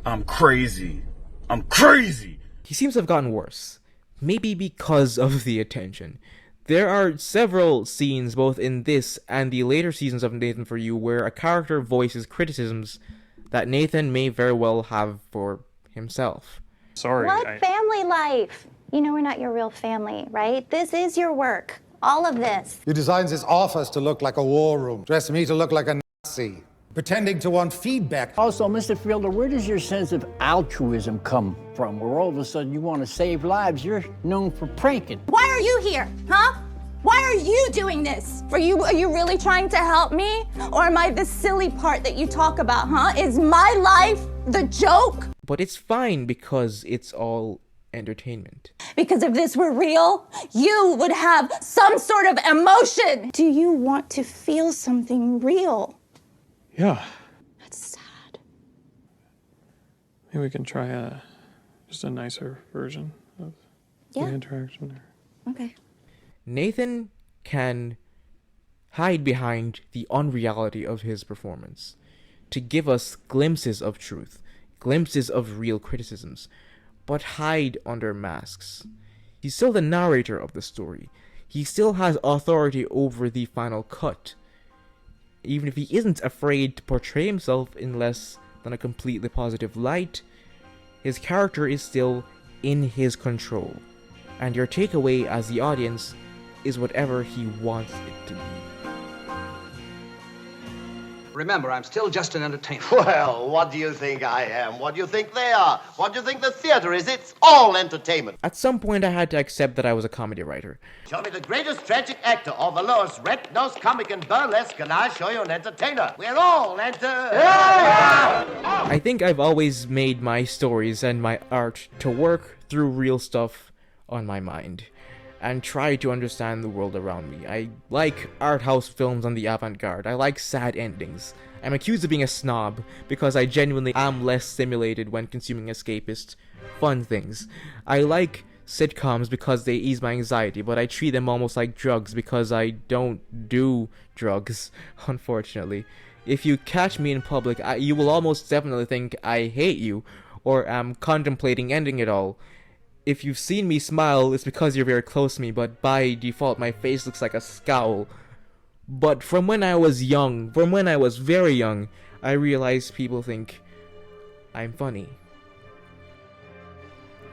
I'm crazy. I'm crazy! He seems to have gotten worse. Maybe because of the attention. There are several scenes, both in this and the later seasons of Nathan For You, where a character voices criticisms that Nathan may very well have for himself. Sorry. What family life? You know we're not your real family, right? This is your work. All of this. You designed this office to look like a war room, dressed me to look like a Nazi, pretending to want feedback. Also, Mr. Fielder, where does your sense of altruism come from, where all of a sudden you want to save lives? You're known for pranking. Why are you here, huh? Why are you doing this? Are you really trying to help me? Or am I the silly part that you talk about, huh? Is my life the joke? But it's fine because it's all entertainment. Because if this were real, you would have some sort of emotion. Do you want to feel something real? Yeah. That's sad. Maybe we can try just a nicer version of the interaction there. Okay. Nathan can hide behind the unreality of his performance to give us glimpses of truth, glimpses of real criticisms, but hide under masks. He's still the narrator of the story. He still has authority over the final cut, even if he isn't afraid to portray himself in less than a completely positive light. His character is still in his control, and your takeaway as the audience is whatever he wants it to be. Remember, I'm still just an entertainer. Well, what do you think I am? What do you think they are? What do you think the theater is? It's all entertainment. At some point, I had to accept that I was a comedy writer. Show me the greatest tragic actor or the lowest red-nosed comic in burlesque, and I'll show you an entertainer. We're all I think I've always made my stories and my art to work through real stuff on my mind. and try to understand the world around me. I like art house films on the avant-garde. I like sad endings. I'm accused of being a snob because I genuinely am less stimulated when consuming escapist, fun things. I like sitcoms because they ease my anxiety, but I treat them almost like drugs because I don't do drugs, unfortunately. If you catch me in public, you will almost definitely think I hate you, or am contemplating ending it all. If you've seen me smile, it's because you're very close to me, but by default my face looks like a scowl. But from when I was very young, I realized people think I'm funny.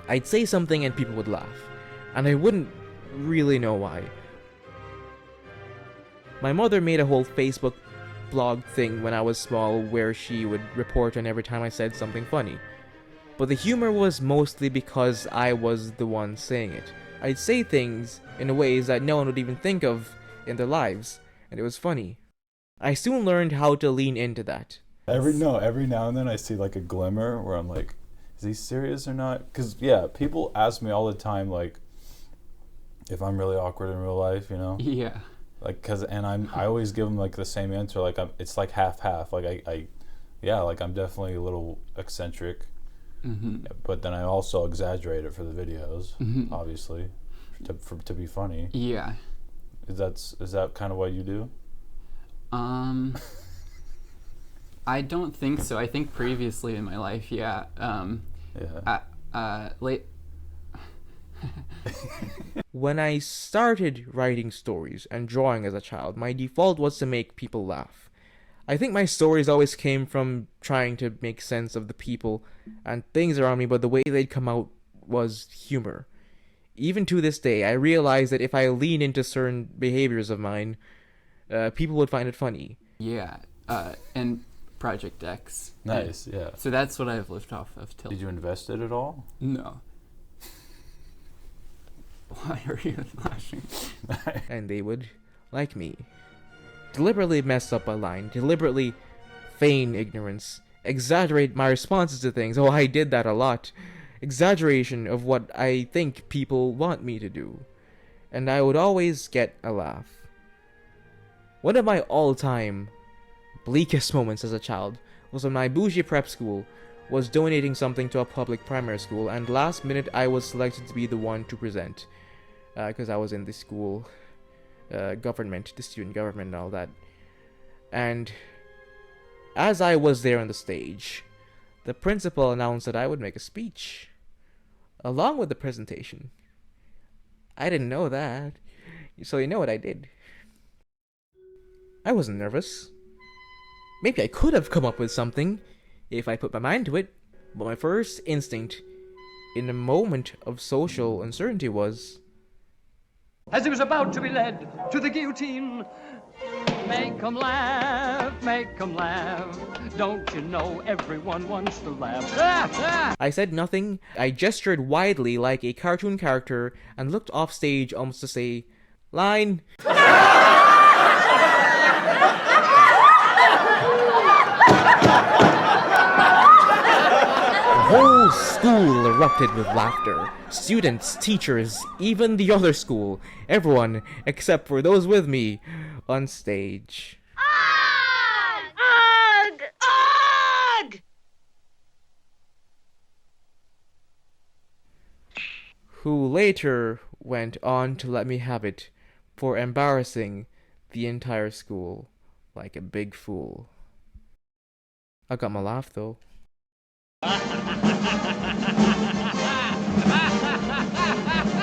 I'd say something and people would laugh, and I wouldn't really know why. My mother made a whole Facebook blog thing when I was small where she would report on every time I said something funny. But the humor was mostly because I was the one saying it. I'd say things in ways that no one would even think of in their lives, and it was funny. I soon learned how to lean into that. Every now and then I see like a glimmer where I'm like, is he serious or not? Because yeah, people ask me all the time like if I'm really awkward in real life, you know? Yeah. Like, I always give them like the same answer. Like it's like half. Like like I'm definitely a little eccentric, but then I also exaggerate it for the videos, obviously, to be funny. Yeah. Is that kind of what you do? I don't think so. I think previously in my life, yeah. When I started writing stories and drawing as a child, my default was to make people laugh. I think my stories always came from trying to make sense of the people and things around me, but the way they'd come out was humor. Even to this day, I realize that if I lean into certain behaviors of mine, people would find it funny. Yeah, and Project X. Nice, yeah. So that's what I've lived off of till. Did you invest it at all? No. Why are you flashing? And they would, like me, deliberately mess up a line, deliberately feign ignorance, exaggerate my responses to things. Oh, I did that a lot. Exaggeration of what I think people want me to do. And I would always get a laugh. One of my all-time bleakest moments as a child was when my bougie prep school was donating something to a public primary school, and last minute I was selected to be the one to present. Because I was in the school government, the student government and all that. And as I was there on the stage, the principal announced that I would make a speech along with the presentation. I didn't know that. So you know what I did? I wasn't nervous. Maybe I could have come up with something if I put my mind to it, but my first instinct in a moment of social uncertainty was, as he was about to be led to the guillotine, make 'em laugh, don't you know everyone wants to laugh. I said nothing. I gestured widely like a cartoon character and looked off stage almost to say, line. The whole school erupted with laughter. Students, teachers, even the other school. Everyone, except for those with me, on stage. Ugh! Ugh! Who later went on to let me have it for embarrassing the entire school like a big fool. I got my laugh though.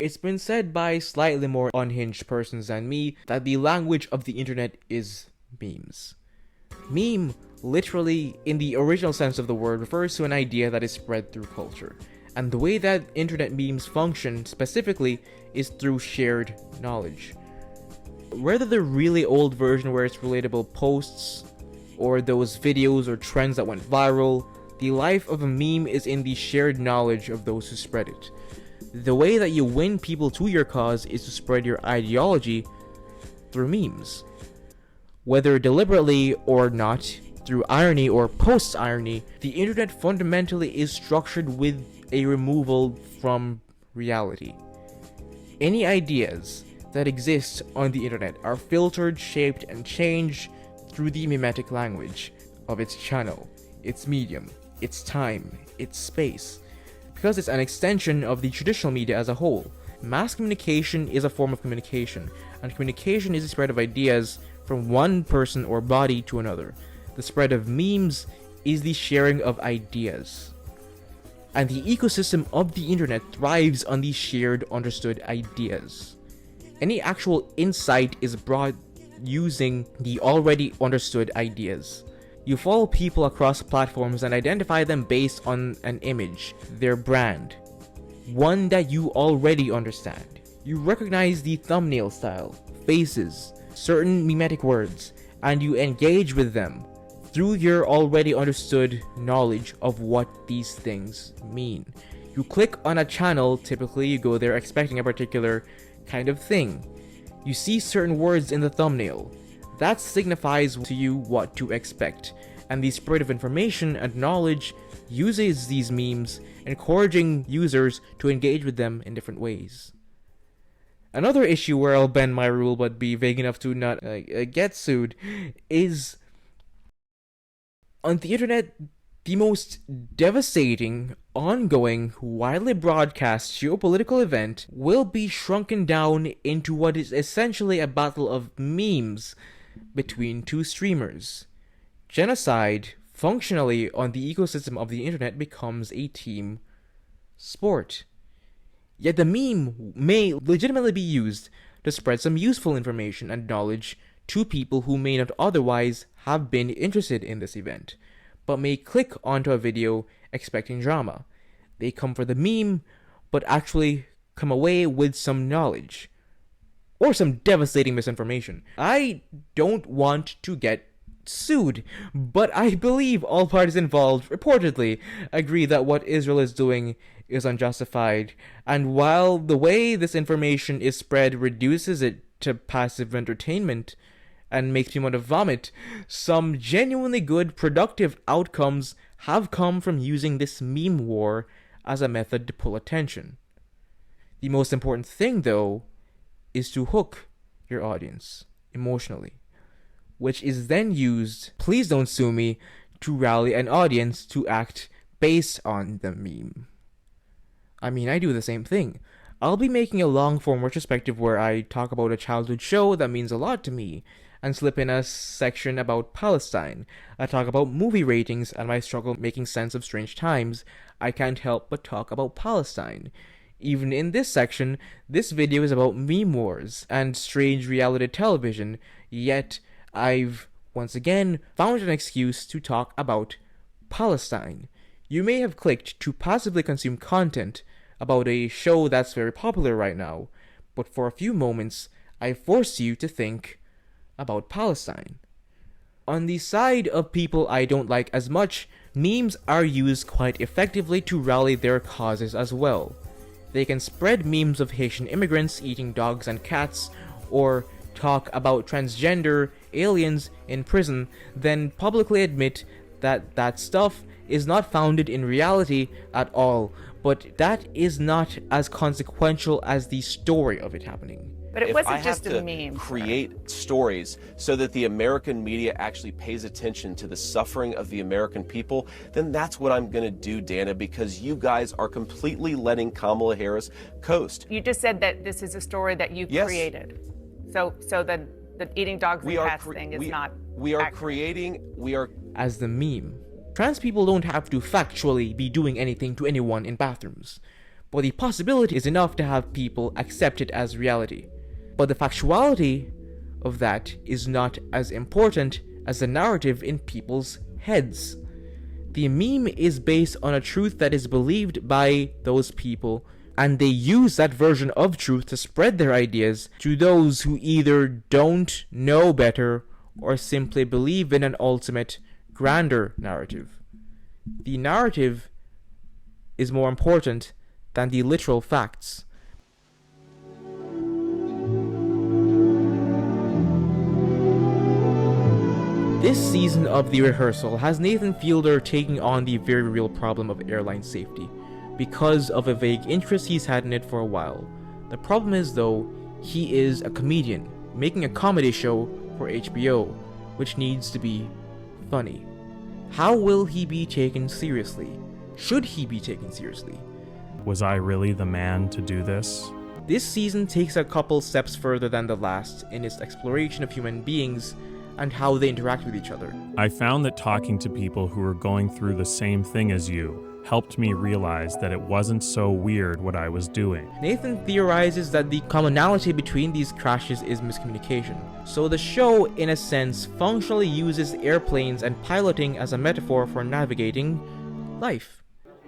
It's been said by slightly more unhinged persons than me that the language of the internet is memes. Meme, literally, in the original sense of the word, refers to an idea that is spread through culture. And the way that internet memes function specifically is through shared knowledge. Whether the really old version where it's relatable posts, or those videos or trends that went viral, the life of a meme is in the shared knowledge of those who spread it. The way that you win people to your cause is to spread your ideology through memes. Whether deliberately or not, through irony or post-irony, the internet fundamentally is structured with a removal from reality. Any ideas that exist on the internet are filtered, shaped, and changed through the mimetic language of its channel, its medium, its time, its space. Because it's an extension of the traditional media as a whole, mass communication is a form of communication, and communication is the spread of ideas from one person or body to another. The spread of memes is the sharing of ideas. And the ecosystem of the internet thrives on these shared, understood ideas. Any actual insight is brought using the already understood ideas. You follow people across platforms and identify them based on an image, their brand, one that you already understand. You recognize the thumbnail style, faces, certain mimetic words, and you engage with them through your already understood knowledge of what these things mean. You click on a channel, typically you go there expecting a particular kind of thing. You see certain words in the thumbnail. That signifies to you what to expect, and the spread of information and knowledge uses these memes, encouraging users to engage with them in different ways. Another issue where I'll bend my rule but be vague enough to not get sued is on the internet, the most devastating, ongoing, widely broadcast geopolitical event will be shrunken down into what is essentially a battle of memes between two streamers. Genocide, functionally on the ecosystem of the internet, becomes a team sport. Yet the meme may legitimately be used to spread some useful information and knowledge to people who may not otherwise have been interested in this event, but may click onto a video expecting drama. They come for the meme, but actually come away with some knowledge, or some devastating misinformation. I don't want to get sued, but I believe all parties involved reportedly agree that what Israel is doing is unjustified, and while the way this information is spread reduces it to passive entertainment and makes me want to vomit, some genuinely good, productive outcomes have come from using this meme war as a method to pull attention. The most important thing, though, is to hook your audience emotionally, which is then used, please don't sue me, to rally an audience to act based on the meme. I mean, I do the same thing. I'll be making a long-form retrospective where I talk about a childhood show that means a lot to me, and slip in a section about Palestine. I talk about movie ratings and my struggle making sense of strange times. I can't help but talk about Palestine. Even in this section, this video is about meme wars and strange reality television, yet I've, once again, found an excuse to talk about Palestine. You may have clicked to passively consume content about a show that's very popular right now, but for a few moments, I force you to think about Palestine. On the side of people I don't like as much, memes are used quite effectively to rally their causes as well. They can spread memes of Haitian immigrants eating dogs and cats, or talk about transgender aliens in prison, then publicly admit that that stuff is not founded in reality at all, but that is not as consequential as the story of it happening. But it wasn't just a meme. Create stories so that the American media actually pays attention to the suffering of the American people, then that's what I'm going to do, Dana, because you guys are completely letting Kamala Harris coast. You just said that this is a story that you created. So then the eating dogs and cats thing is not accurate. As the meme. Trans people don't have to factually be doing anything to anyone in bathrooms, but the possibility is enough to have people accept it as reality. But the factuality of that is not as important as the narrative in people's heads. The meme is based on a truth that is believed by those people, and they use that version of truth to spread their ideas to those who either don't know better or simply believe in an ultimate, grander narrative. The narrative is more important than the literal facts. This season of The Rehearsal has Nathan Fielder taking on the very real problem of airline safety because of a vague interest he's had in it for a while. The The problem is, though, he is a comedian making a comedy show for HBO, which needs to be funny. How will he be taken seriously? Should he be taken seriously? Was I really the man to do this? This season takes a couple steps further than the last in its exploration of human beings and how they interact with each other. I found that talking to people who were going through the same thing as you helped me realize that it wasn't so weird what I was doing. Nathan theorizes that the commonality between these crashes is miscommunication. So the show, in a sense, functionally uses airplanes and piloting as a metaphor for navigating life.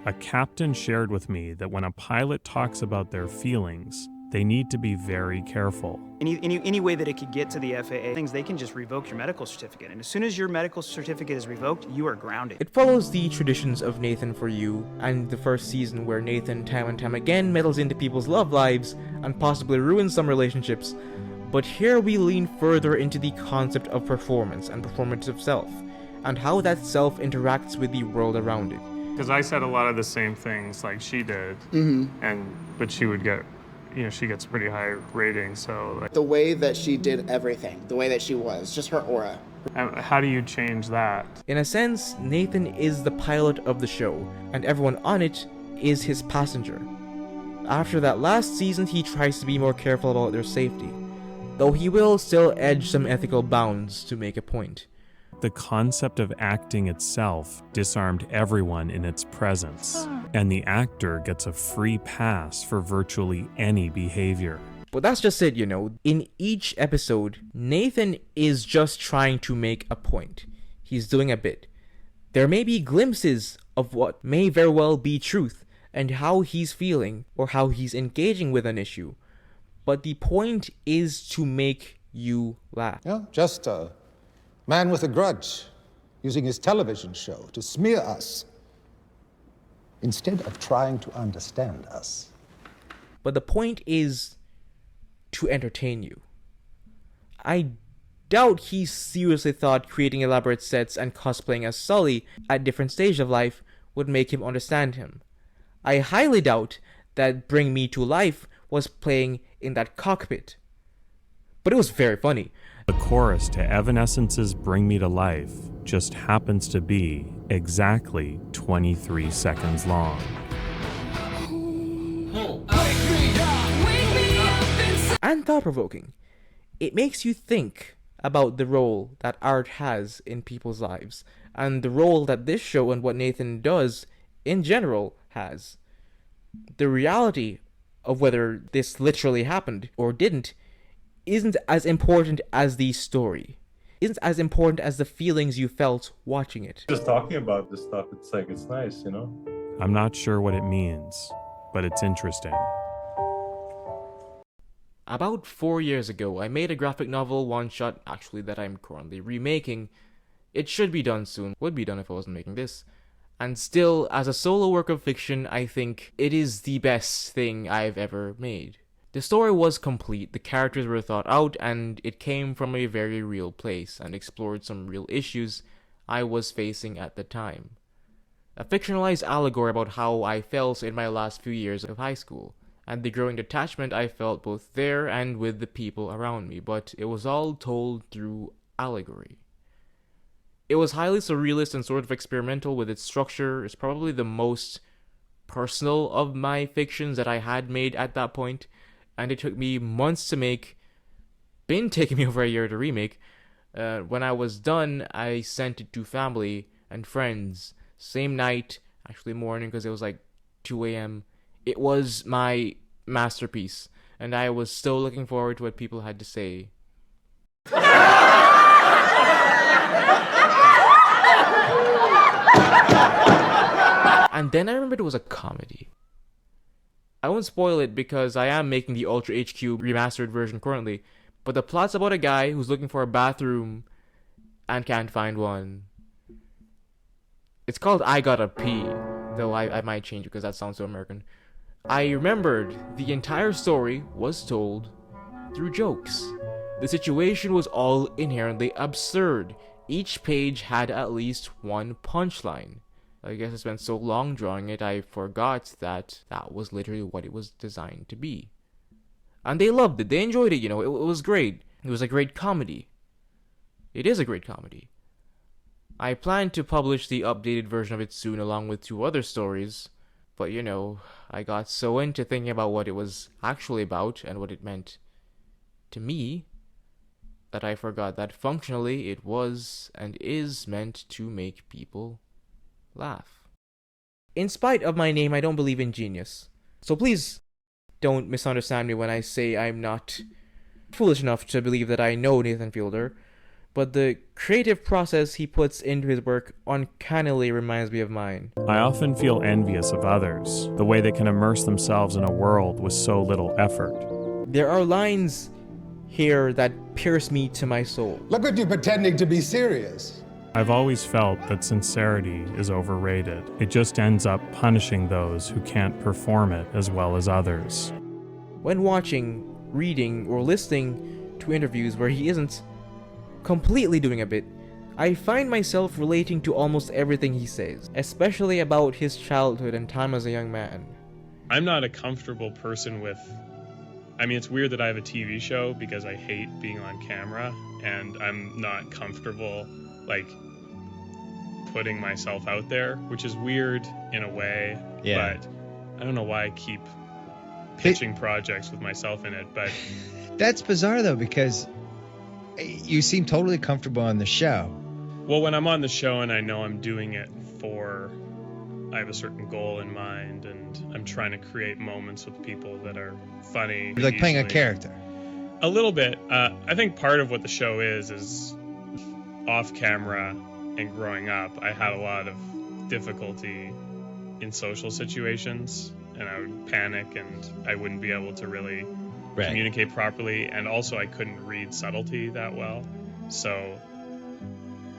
A captain shared with me that when a pilot talks about their feelings, they need to be very careful. Any way that it could get to the FAA, things they can just revoke your medical certificate. And as soon as your medical certificate is revoked, you are grounded. It follows the traditions of Nathan For You and the first season, where Nathan time and time again meddles into people's love lives and possibly ruins some relationships. But here we lean further into the concept of performance and performance of self, and how that self interacts with the world around it. Because I said a lot of the same things like she did, but she would get, she gets pretty high rating, so... The way that she did everything, the way that she was, just her aura. How do you change that? In a sense, Nathan is the pilot of the show, and everyone on it is his passenger. After that last season, he tries to be more careful about their safety, though he will still edge some ethical bounds to make a point. The concept of acting itself disarmed everyone in its presence, and the actor gets a free pass for virtually any behavior. But that's just it, In each episode, Nathan is just trying to make a point. He's doing a bit. There may be glimpses of what may very well be truth, and how he's feeling, or how he's engaging with an issue. But the point is to make you laugh. Yeah, just a man with a grudge, using his television show to smear us, instead of trying to understand us. But the point is to entertain you. I doubt he seriously thought creating elaborate sets and cosplaying as Sully at different stages of life would make him understand him. I highly doubt that Bring Me to Life was playing in that cockpit. But it was very funny. The chorus to Evanescence's Bring Me to Life just happens to be exactly 23 seconds long. And thought-provoking. It makes you think about the role that art has in people's lives, and the role that this show and what Nathan does in general has. The reality of whether this literally happened or didn't isn't as important as the story. Isn't as important as the feelings you felt watching it. Just talking about this stuff, it's nice, I'm not sure what it means, but it's interesting. About 4 years ago, I made a graphic novel one-shot, actually, that I'm currently remaking. It should be done soon. Would be done if I wasn't making this. And still, as a solo work of fiction, I think it is the best thing I've ever made. The story was complete, the characters were thought out, and it came from a very real place and explored some real issues I was facing at the time. A fictionalized allegory about how I felt in my last few years of high school, and the growing detachment I felt both there and with the people around me, but it was all told through allegory. It was highly surrealist and sort of experimental with its structure. It's probably the most personal of my fictions that I had made at that point, and it took me months to make, been taking me over a year to remake. When I was done, I sent it to family and friends, same night, actually morning, because it was like 2 a.m. It was my masterpiece, and I was still looking forward to what people had to say. And then I remembered it was a comedy. I won't spoil it because I am making the Ultra HQ remastered version currently, but the plot's about a guy who's looking for a bathroom and can't find one. It's called I Gotta Pee, though I might change it because that sounds so American. I remembered the entire story was told through jokes. The situation was all inherently absurd. Each page had at least one punchline. I guess I spent so long drawing it, I forgot that that was literally what it was designed to be. And they loved it. They enjoyed it, you know. It was great. It was a great comedy. It is a great comedy. I plan to publish the updated version of it soon along with 2 other stories. But, you know, I got so into thinking about what it was actually about and what it meant to me that I forgot that functionally it was and is meant to make people laugh. In spite of my name, I don't believe in genius. So please don't misunderstand me when I say I'm not foolish enough to believe that I know Nathan Fielder, but the creative process he puts into his work uncannily reminds me of mine. I often feel envious of others, the way they can immerse themselves in a world with so little effort. There are lines here that pierce me to my soul. Look at you pretending to be serious. I've always felt that sincerity is overrated. It just ends up punishing those who can't perform it as well as others. When watching, reading, or listening to interviews where he isn't completely doing a bit, I find myself relating to almost everything he says, especially about his childhood and time as a young man. I'm not a comfortable person with... I mean, it's weird that I have a TV show because I hate being on camera, and I'm not comfortable, like, putting myself out there, which is weird in a way, but I don't know why I keep pitching projects with myself in it, but... That's bizarre, though, because you seem totally comfortable on the show. Well, when I'm on the show and I know I'm doing it for... I have a certain goal in mind, and I'm trying to create moments with people that are funny. You're like playing a character. A little bit. I think part of what the show is off camera and growing up, I had a lot of difficulty in social situations, and I would panic and I wouldn't be able to really communicate properly, and also I couldn't read subtlety that well. So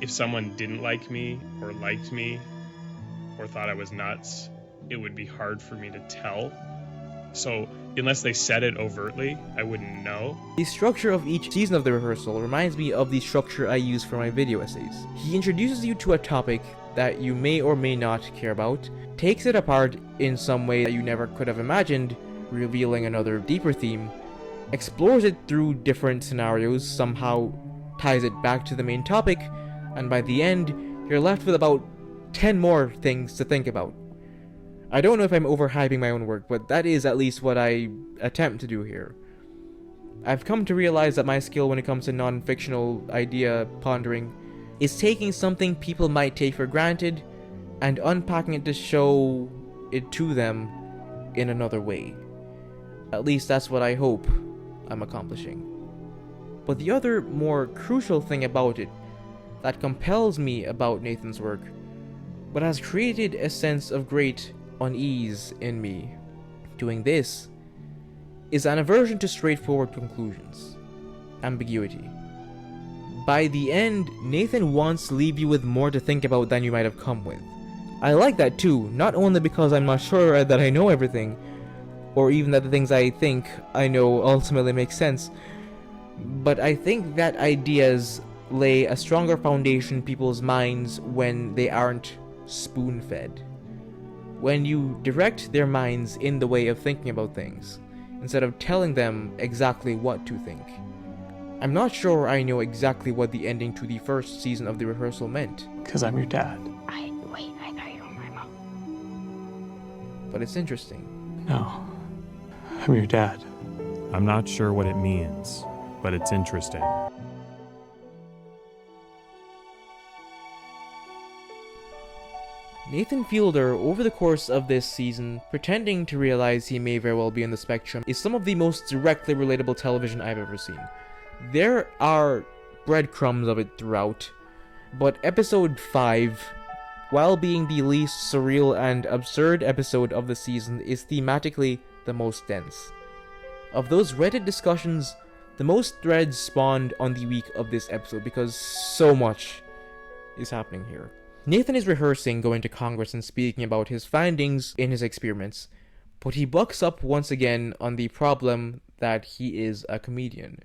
if someone didn't like me or liked me or thought I was nuts, it would be hard for me to tell. So unless they said it overtly, I wouldn't know. The structure of each season of The Rehearsal reminds me of the structure I use for my video essays. He introduces you to a topic that you may or may not care about, takes it apart in some way that you never could have imagined, revealing another deeper theme, explores it through different scenarios, somehow ties it back to the main topic, and by the end, you're left with about 10 more things to think about. I don't know if I'm overhyping my own work, but that is at least what I attempt to do here. I've come to realize that my skill when it comes to non-fictional idea pondering is taking something people might take for granted and unpacking it to show it to them in another way. At least that's what I hope I'm accomplishing. But the other more crucial thing about it that compels me about Nathan's work, but has created a sense of great unease in me doing this, is an aversion to straightforward conclusions, ambiguity. By the end, Nathan wants to leave you with more to think about than you might have come with. I like that too, not only because I'm not sure that I know everything, or even that the things I think I know ultimately make sense, but I think that ideas lay a stronger foundation in people's minds when they aren't spoon-fed. When you direct their minds in the way of thinking about things, instead of telling them exactly what to think. I'm not sure I know exactly what the ending to the first season of The Rehearsal meant. Because I'm your dad. I thought you were my mom. But it's interesting. No, I'm your dad. I'm not sure what it means, but it's interesting. Nathan Fielder, over the course of this season, pretending to realize he may very well be on the spectrum, is some of the most directly relatable television I've ever seen. There are breadcrumbs of it throughout, but episode 5, while being the least surreal and absurd episode of the season, is thematically the most dense. Of those Reddit discussions, the most threads spawned on the week of this episode because so much is happening here. Nathan is rehearsing going to Congress and speaking about his findings in his experiments, but he bucks up once again on the problem that he is a comedian.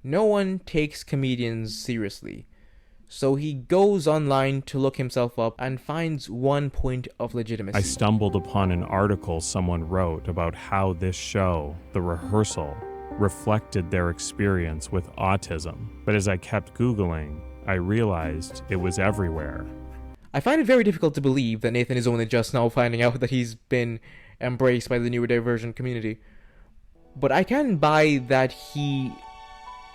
No one takes comedians seriously, so he goes online to look himself up and finds one point of legitimacy. I stumbled upon an article someone wrote about how this show, The Rehearsal, reflected their experience with autism. But as I kept Googling, I realized it was everywhere. I find it very difficult to believe that Nathan is only just now finding out that he's been embraced by the neurodivergent community. But I can buy that he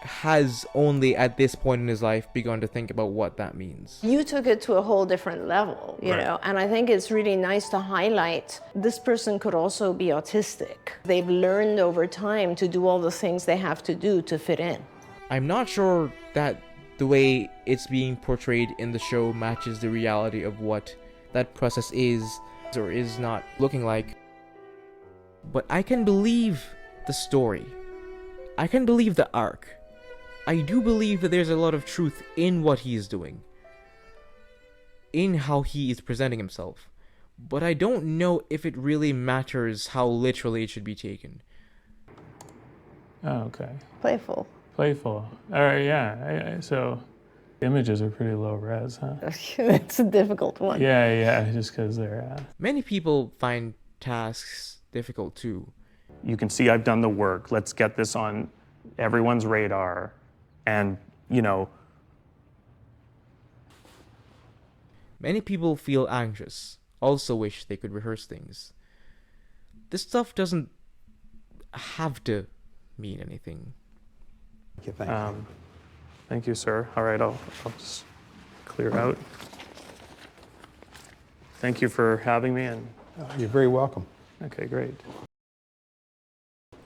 has only at this point in his life begun to think about what that means. You took it to a whole different level, you Right. know, and I think it's really nice to highlight this person could also be autistic. They've learned over time to do all the things they have to do to fit in. I'm not sure that the way it's being portrayed in the show matches the reality of what that process is or is not looking like. But I can believe the story. I can believe the arc. I do believe that there's a lot of truth in what he is doing, in how he is presenting himself, but I don't know if it really matters how literally it should be taken. Oh, okay. Playful. Playful. All right, yeah. So images are pretty low res, huh? It's a difficult one. Yeah, just because they're... Many people find tasks difficult too. You can see I've done the work. Let's get this on everyone's radar. And, you know... Many people feel anxious, also wish they could rehearse things. This stuff doesn't have to mean anything. Thank you, sir. All right, I'll just clear out. Thank you for having me. And You're very welcome. Okay, great.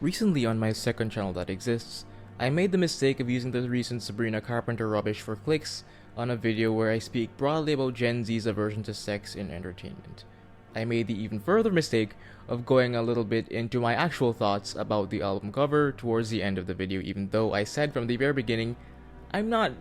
Recently on my second channel that exists, I made the mistake of using the recent Sabrina Carpenter rubbish for clicks on a video where I speak broadly about Gen Z's aversion to sex in entertainment. I made the even further mistake of going a little bit into my actual thoughts about the album cover towards the end of the video, even though I said from the very beginning I'm not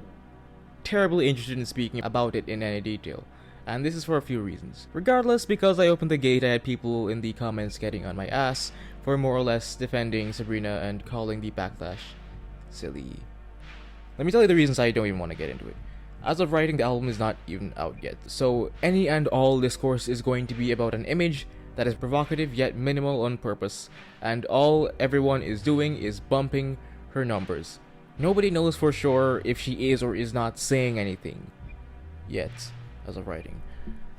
terribly interested in speaking about it in any detail, and this is for a few reasons. Regardless, because I opened the gate, I had people in the comments getting on my ass for more or less defending Sabrina and calling the backlash silly. Let me tell you the reasons I don't even want to get into it. As of writing, the album is not even out yet, so any and all discourse is going to be about an image that is provocative yet minimal on purpose, and all everyone is doing is bumping her numbers. Nobody knows for sure if she is or is not saying anything yet, as of writing.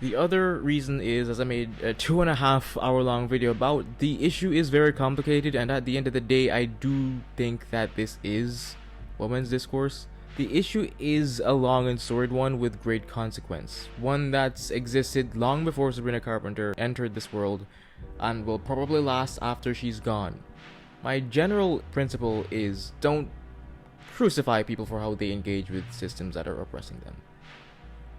The other reason is, as I made a 2.5 hour long video about, the issue is very complicated, and at the end of the day, I do think that this is women's discourse. The issue is a long and storied one with great consequence, one that's existed long before Sabrina Carpenter entered this world, and will probably last after she's gone. My general principle is, don't crucify people for how they engage with systems that are oppressing them.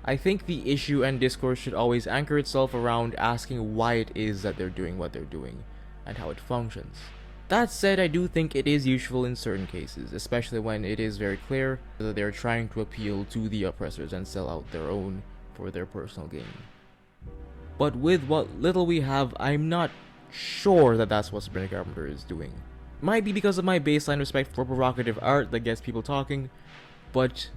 I think the issue and discourse should always anchor itself around asking why it is that they're doing what they're doing, and how it functions. That said, I do think it is useful in certain cases, especially when it is very clear that they're trying to appeal to the oppressors and sell out their own for their personal gain. But with what little we have, I'm not sure that that's what Sabrina Carpenter is doing. Might be because of my baseline respect for provocative art that gets people talking, but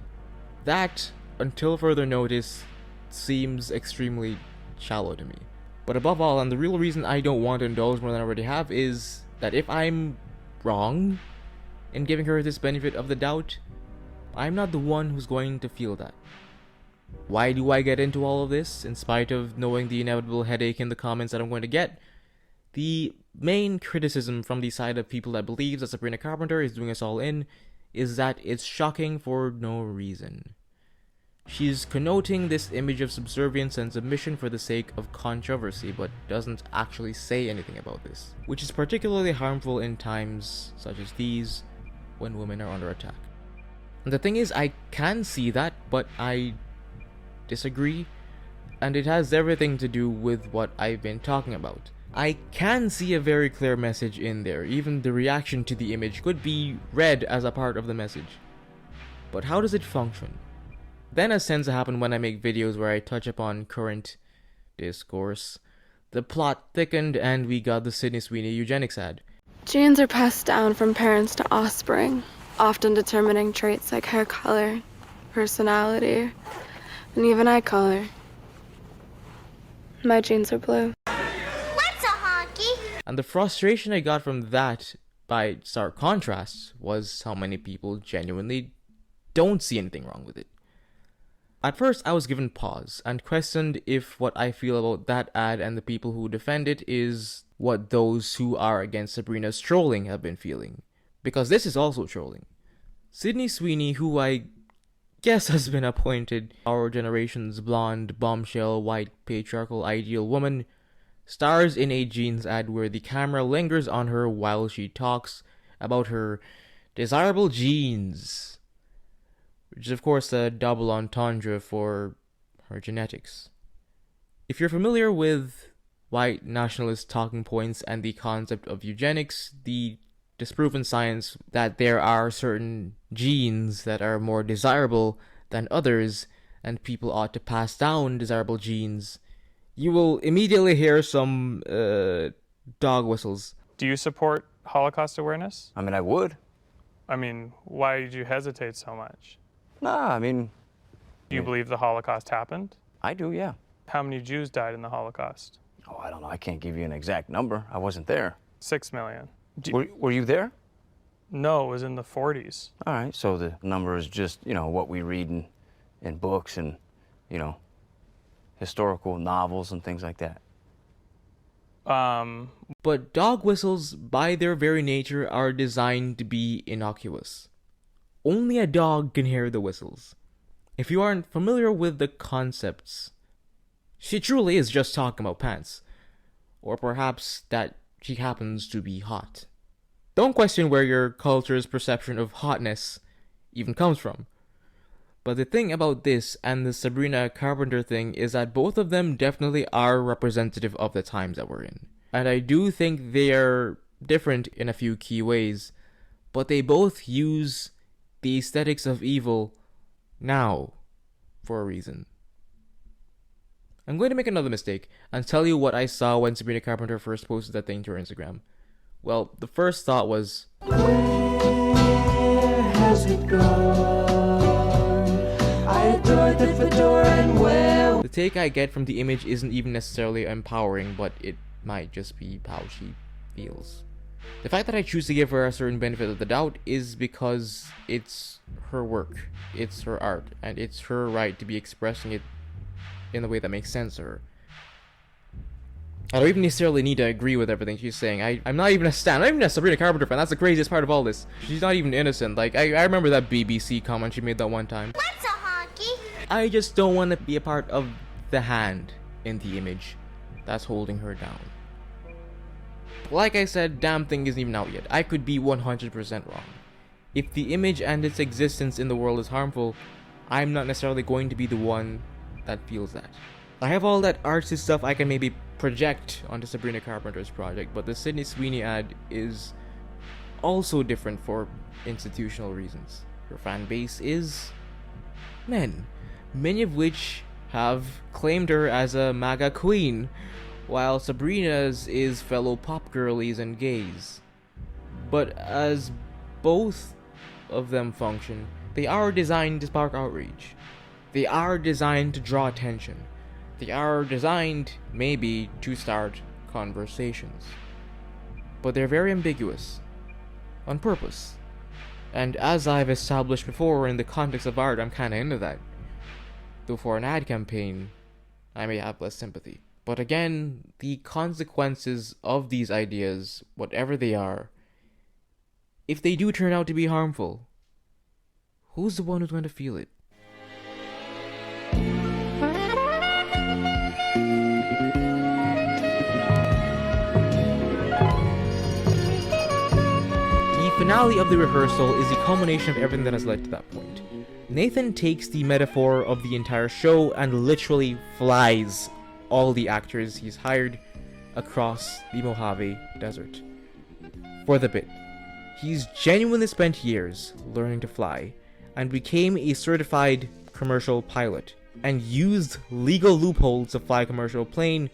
that, until further notice, seems extremely shallow to me. But above all, and the real reason I don't want to indulge more than I already have, is that if I'm wrong in giving her this benefit of the doubt, I'm not the one who's going to feel that. Why do I get into all of this, in spite of knowing the inevitable headache in the comments that I'm going to get? The main criticism from the side of people that believes that Sabrina Carpenter is doing us all in is that it's shocking for no reason. She's connoting this image of subservience and submission for the sake of controversy, but doesn't actually say anything about this, which is particularly harmful in times such as these, when women are under attack. And the thing is, I can see that, but I disagree, and it has everything to do with what I've been talking about. I can see a very clear message in there. Even the reaction to the image could be read as a part of the message. But how does it function? Then, as tends to happen when I make videos where I touch upon current discourse, the plot thickened and we got the Sydney Sweeney eugenics ad. Genes are passed down from parents to offspring, often determining traits like hair color, personality, and even eye color. My genes are blue. What's a honky? And the frustration I got from that by stark contrast was how many people genuinely don't see anything wrong with it. At first, I was given pause and questioned if what I feel about that ad and the people who defend it is what those who are against Sabrina's trolling have been feeling. Because this is also trolling. Sydney Sweeney, who I guess has been appointed our generation's blonde, bombshell, white, patriarchal ideal woman, stars in a jeans ad where the camera lingers on her while she talks about her desirable jeans, which is of course a double entendre for her genetics. If you're familiar with white nationalist talking points and the concept of eugenics, the disproven science that there are certain genes that are more desirable than others and people ought to pass down desirable genes, you will immediately hear some dog whistles. Do you support Holocaust awareness? I mean, I would. I mean, why did you hesitate so much? Nah, I mean... Do you believe the Holocaust happened? I do, yeah. How many Jews died in the Holocaust? Oh, I don't know. I can't give you an exact number. I wasn't there. 6 million. Were you there? No, it was in the 40s. All right, so the number is just, what we read in books and, historical novels and things like that. But dog whistles, by their very nature, are designed to be innocuous. Only a dog can hear the whistles. If you aren't familiar with the concepts, she truly is just talking about pants. Or perhaps that she happens to be hot. Don't question where your culture's perception of hotness even comes from. But the thing about this and the Sabrina Carpenter thing is that both of them definitely are representative of the times that we're in. And I do think they are different in a few key ways, but they both use the aesthetics of evil now for a reason. I'm going to make another mistake and tell you what I saw when Sabrina Carpenter first posted that thing to her Instagram. Well, the first thought was, where has it gone? I adored the fedora and where... The take I get from the image isn't even necessarily empowering, but it might just be how she feels. The fact that I choose to give her a certain benefit of the doubt is because it's her work, it's her art, and it's her right to be expressing it in a way that makes sense to her. I don't even necessarily need to agree with everything she's saying. I'm not even a stan. I'm not even a Sabrina Carpenter fan. That's the craziest part of all this. She's not even innocent. Like, I remember that BBC comment she made that one time. What's a honky? I just don't want to be a part of the hand in the image that's holding her down. Like I said, damn thing isn't even out yet. I could be 100% wrong. If the image and its existence in the world is harmful, I'm not necessarily going to be the one that feels that. I have all that artsy stuff I can maybe project onto Sabrina Carpenter's project, but the Sydney Sweeney ad is also different for institutional reasons. Her fan base is men, many of which have claimed her as a MAGA queen, while Sabrina's is fellow pop girlies and gays. But as both of them function, they are designed to spark outrage. They are designed to draw attention. They are designed, maybe, to start conversations. But they're very ambiguous. On purpose. And as I've established before, in the context of art, I'm kinda into that. Though for an ad campaign, I may have less sympathy. But again, the consequences of these ideas, whatever they are, if they do turn out to be harmful, who's the one who's going to feel it? The finale of the rehearsal is the culmination of everything that has led to that point. Nathan takes the metaphor of the entire show and literally flies all the actors he's hired across the Mojave Desert. For the bit, he's genuinely spent years learning to fly and became a certified commercial pilot and used legal loopholes to fly a commercial plane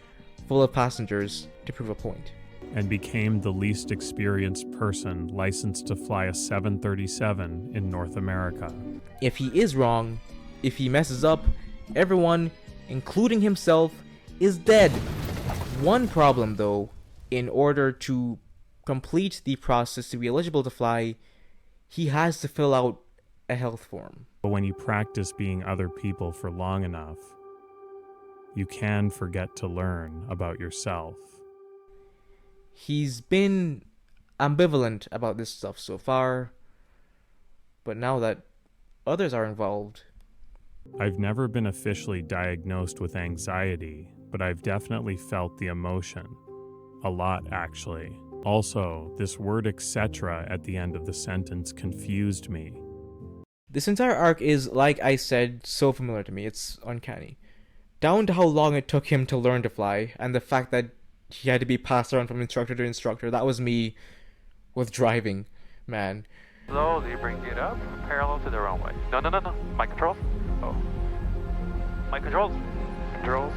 full of passengers to prove a point. And became the least experienced person licensed to fly a 737 in North America. If he is wrong, if he messes up, everyone, including himself, is dead. One problem though, in order to complete the process to be eligible to fly, he has to fill out a health form. But when you practice being other people for long enough, you can forget to learn about yourself. He's been ambivalent about this stuff so far, but now that others are involved... I've never been officially diagnosed with anxiety, but I've definitely felt the emotion. A lot, actually. Also, this word etc. at the end of the sentence confused me. This entire arc is, like I said, so familiar to me, it's uncanny. Down to how long it took him to learn to fly, and the fact that he had to be passed around from instructor to instructor. That was me with driving, man. Slowly bring it up, parallel to the runway. No. My controls? Oh. My controls? Controls?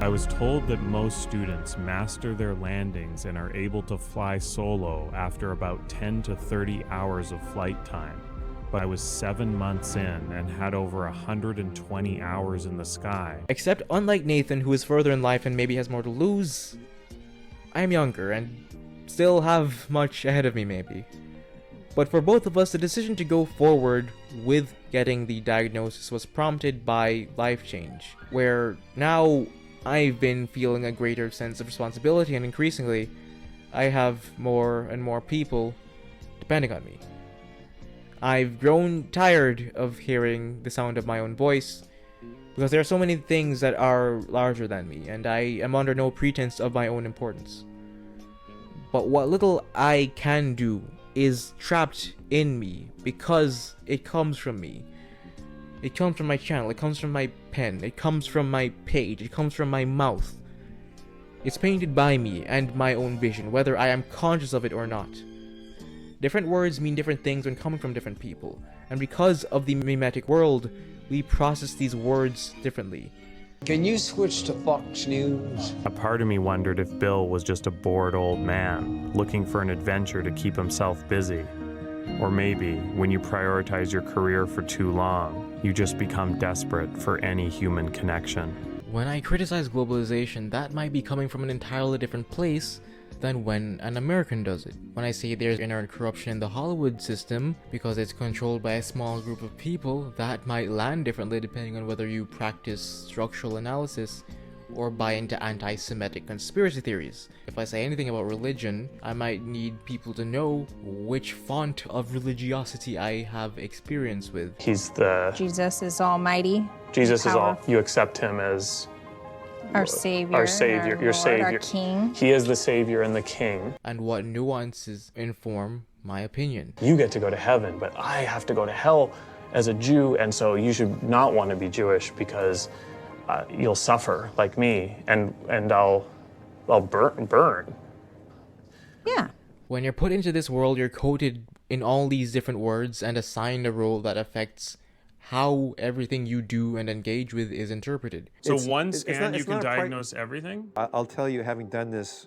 I was told that most students master their landings and are able to fly solo after about 10 to 30 hours of flight time. But I was 7 months in and had over 120 hours in the sky. Except unlike Nathan, who is further in life and maybe has more to lose, I am younger and still have much ahead of me maybe. But for both of us, the decision to go forward with getting the diagnosis was prompted by life change, where now I've been feeling a greater sense of responsibility, and increasingly, I have more and more people depending on me. I've grown tired of hearing the sound of my own voice, because there are so many things that are larger than me, and I am under no pretense of my own importance. But what little I can do is trapped in me because it comes from me. It comes from my channel, it comes from my pen, it comes from my page, it comes from my mouth. It's painted by me and my own vision, whether I am conscious of it or not. Different words mean different things when coming from different people, and because of the mimetic world, we process these words differently. Can you switch to Fox News? A part of me wondered if Bill was just a bored old man, looking for an adventure to keep himself busy. Or maybe, when you prioritize your career for too long, you just become desperate for any human connection. When I criticize globalization, that might be coming from an entirely different place than when an American does it. When I say there's inherent corruption in the Hollywood system because it's controlled by a small group of people, that might land differently depending on whether you practice structural analysis or buy into anti-Semitic conspiracy theories. If I say anything about religion, I might need people to know which font of religiosity I have experience with. Jesus is almighty. Jesus is all. You accept him as our Savior, your Lord, Savior, our King. He is the Savior and the King. And what nuances inform my opinion. You get to go to heaven, but I have to go to hell as a Jew, and so you should not want to be Jewish because you'll suffer like me, and I'll burn. Yeah. When you're put into this world, you're coded in all these different words and assigned a role that affects how everything you do and engage with is interpreted. So one scan, you can diagnose everything? I'll tell you, having done this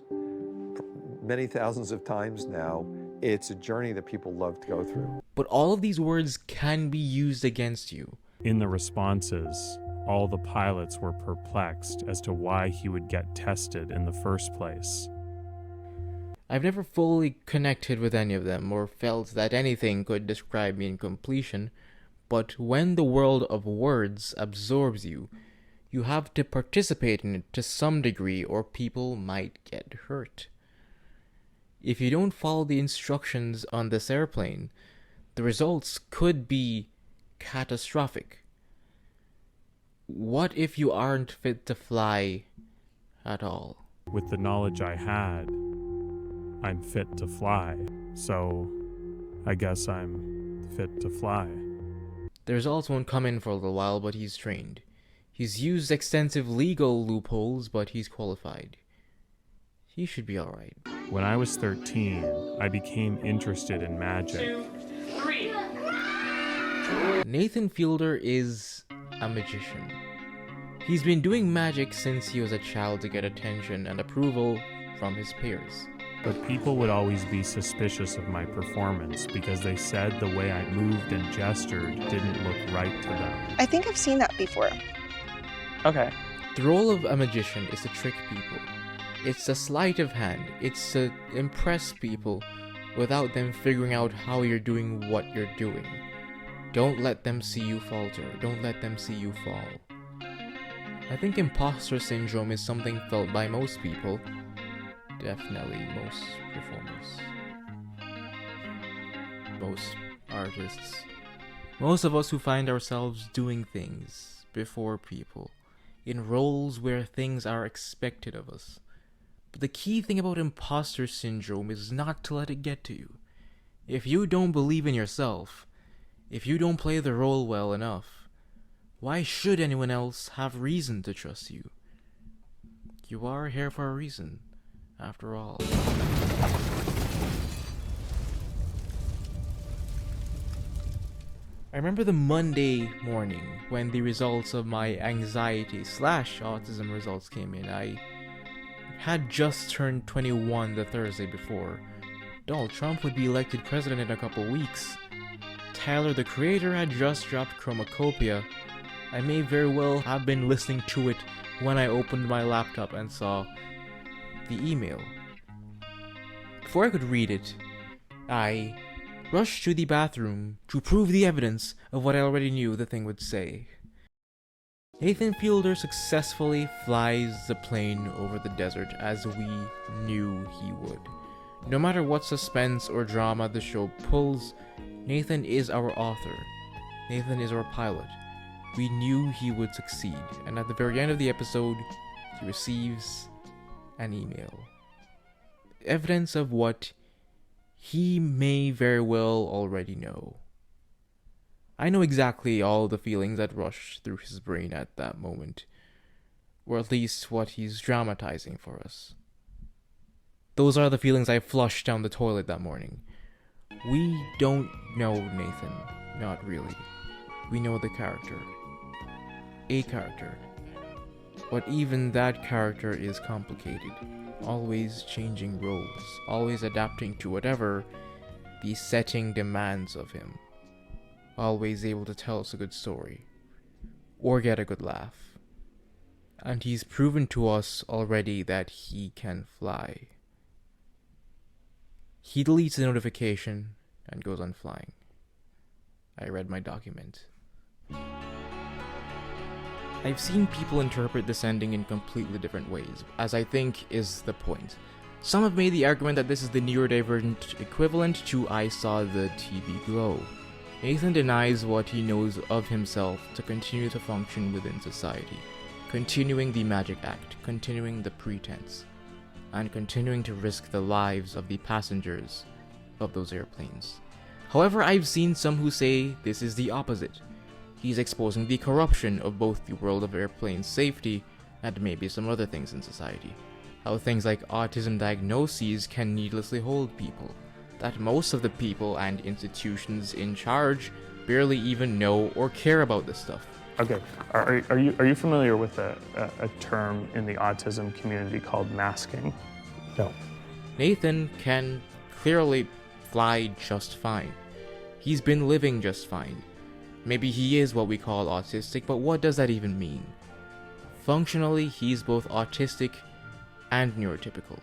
many thousands of times now, it's a journey that people love to go through. But all of these words can be used against you. In the responses, all the pilots were perplexed as to why he would get tested in the first place. I've never fully connected with any of them or felt that anything could describe me in completion. But when the world of words absorbs you, you have to participate in it to some degree or people might get hurt. If you don't follow the instructions on this airplane, the results could be catastrophic. What if you aren't fit to fly at all? With the knowledge I had, I'm fit to fly, so I guess I'm fit to fly. The results won't come in for a little while, but he's trained. He's used extensive legal loopholes, but he's qualified. He should be alright. When I was 13, I became interested in magic. 2, 3. Nathan Fielder is a magician. He's been doing magic since he was a child to get attention and approval from his peers. But people would always be suspicious of my performance because they said the way I moved and gestured didn't look right to them. I think I've seen that before. Okay. The role of a magician is to trick people. It's a sleight of hand. It's to impress people without them figuring out how you're doing what you're doing. Don't let them see you falter. Don't let them see you fall. I think imposter syndrome is something felt by most people. Definitely most performers. Most artists. Most of us who find ourselves doing things before people, in roles where things are expected of us. But the key thing about imposter syndrome is not to let it get to you. If you don't believe in yourself, if you don't play the role well enough, why should anyone else have reason to trust you? You are here for a reason, after all. I remember the Monday morning when the results of my anxiety/autism results came in. I had just turned 21 the Thursday before. Donald Trump would be elected president in a couple weeks. Tyler, the Creator, had just dropped Chromacopia. I may very well have been listening to it when I opened my laptop and saw the email. Before I could read it, I rushed to the bathroom to prove the evidence of what I already knew the thing would say. Nathan Fielder successfully flies the plane over the desert as we knew he would. No matter what suspense or drama the show pulls, Nathan is our author. Nathan is our pilot. We knew he would succeed, and at the very end of the episode, he receives an email. Evidence of what he may very well already know. I know exactly all the feelings that rushed through his brain at that moment, or at least what he's dramatizing for us. Those are the feelings I flushed down the toilet that morning. We don't know Nathan, not really. We know the character. A character. But even that character is complicated. Always changing roles, always adapting to whatever the setting demands of him. Always able to tell us a good story, or get a good laugh. And he's proven to us already that he can fly. He deletes the notification and goes on flying. I read my document. I've seen people interpret this ending in completely different ways, as I think is the point. Some have made the argument that this is the neurodivergent equivalent to I Saw the TV Glow. Nathan denies what he knows of himself to continue to function within society, continuing the magic act, continuing the pretense, and continuing to risk the lives of the passengers of those airplanes. However, I've seen some who say this is the opposite. He's exposing the corruption of both the world of airplane safety and maybe some other things in society. How things like autism diagnoses can needlessly hold people. That most of the people and institutions in charge barely even know or care about this stuff. Okay, are you familiar with a term in the autism community called masking? No. Nathan can clearly fly just fine. He's been living just fine. Maybe he is what we call autistic, but what does that even mean? Functionally, he's both autistic and neurotypical.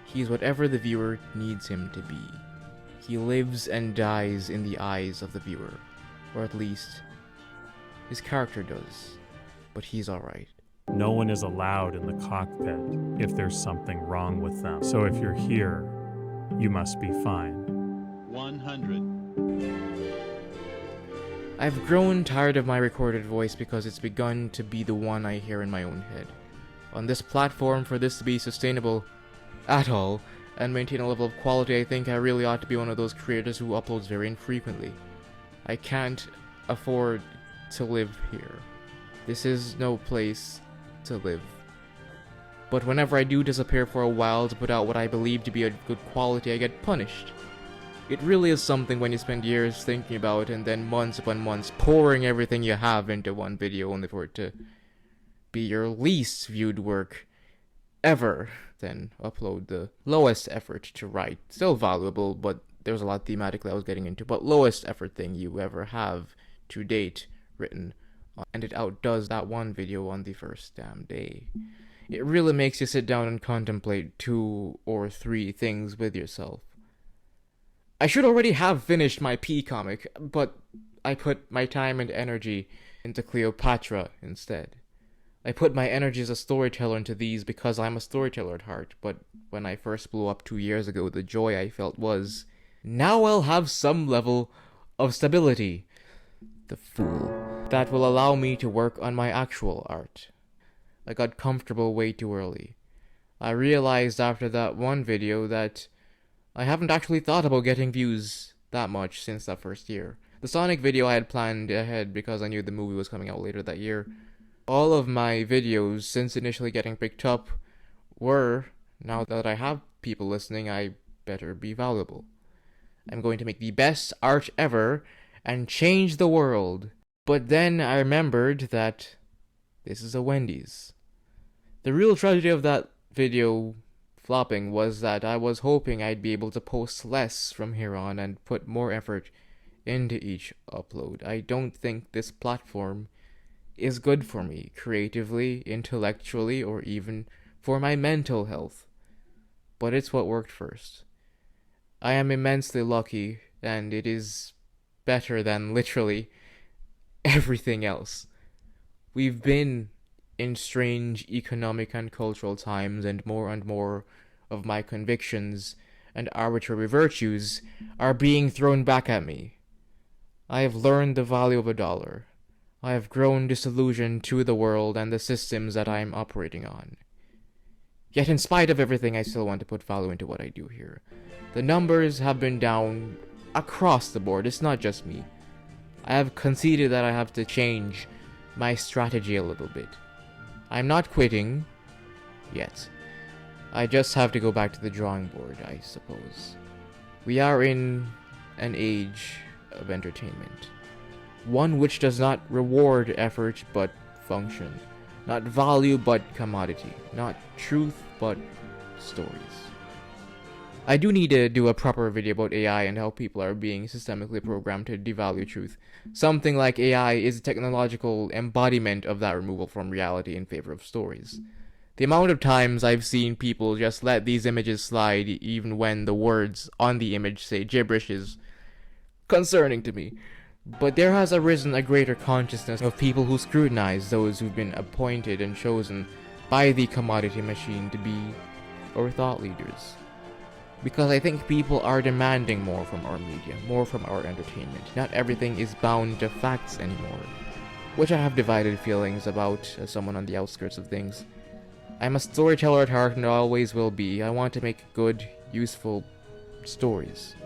He's whatever the viewer needs him to be. He lives and dies in the eyes of the viewer, or at least his character does, but he's alright. No one is allowed in the cockpit if there's something wrong with them. So if you're here, you must be fine. 100. I've grown tired of my recorded voice because it's begun to be the one I hear in my own head. On this platform, for this to be sustainable at all, and maintain a level of quality, I think I really ought to be one of those creators who uploads very infrequently. I can't afford to live here. This is no place to live. But whenever I do disappear for a while to put out what I believe to be a good quality, I get punished. It really is something when you spend years thinking about it and then months upon months pouring everything you have into one video only for it to be your least viewed work ever. Then upload the lowest effort to write. Still valuable, but there's a lot thematically I was getting into, but lowest effort thing you ever have to date written. And it outdoes that one video on the first damn day. It really makes you sit down and contemplate 2 or 3 things with yourself. I should already have finished my P comic, but I put my time and energy into Cleopatra instead. I put my energy as a storyteller into these because I'm a storyteller at heart, but when I first blew up 2 years ago, the joy I felt was, now I'll have some level of stability. The fool. That will allow me to work on my actual art. I got comfortable way too early. I realized after that one video that I haven't actually thought about getting views that much since that first year. The Sonic video I had planned ahead because I knew the movie was coming out later that year. All of my videos since initially getting picked up were, now that I have people listening, I better be valuable. I'm going to make the best art ever and change the world. But then I remembered that this is a Wendy's. The real tragedy of that video flopping was that I was hoping I'd be able to post less from here on and put more effort into each upload. I don't think this platform is good for me, creatively, intellectually, or even for my mental health. But it's what worked first. I am immensely lucky, and it is better than literally everything else. We've been in strange economic and cultural times, and more of my convictions and arbitrary virtues are being thrown back at me. I have learned the value of $1. I have grown disillusioned to the world and the systems that I am operating on. Yet in spite of everything, I still want to put value into what I do here. The numbers have been down across the board, it's not just me. I have conceded that I have to change my strategy a little bit. I'm not quitting yet. I just have to go back to the drawing board, I suppose. We are in an age of entertainment. One which does not reward effort but function. Not value but commodity. Not truth but stories. I do need to do a proper video about AI and how people are being systemically programmed to devalue truth. Something like AI is a technological embodiment of that removal from reality in favor of stories. The amount of times I've seen people just let these images slide even when the words on the image say gibberish is concerning to me. But there has arisen a greater consciousness of people who scrutinize those who've been appointed and chosen by the commodity machine to be our thought leaders. Because I think people are demanding more from our media, more from our entertainment. Not everything is bound to facts anymore, which I have divided feelings about as someone on the outskirts of things. I'm a storyteller at heart and always will be. I want to make good, useful stories.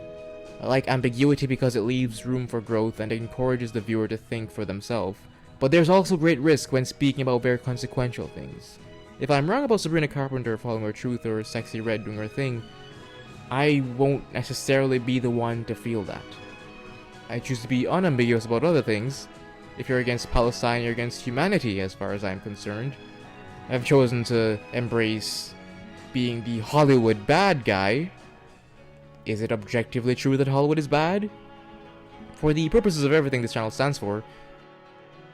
I like ambiguity because it leaves room for growth and encourages the viewer to think for themselves. But there's also great risk when speaking about very consequential things. If I'm wrong about Sabrina Carpenter following her truth or Sexy Red doing her thing, I won't necessarily be the one to feel that. I choose to be unambiguous about other things. If you're against Palestine, you're against humanity as far as I'm concerned. I've chosen to embrace being the Hollywood bad guy. Is it objectively true that Hollywood is bad? For the purposes of everything this channel stands for,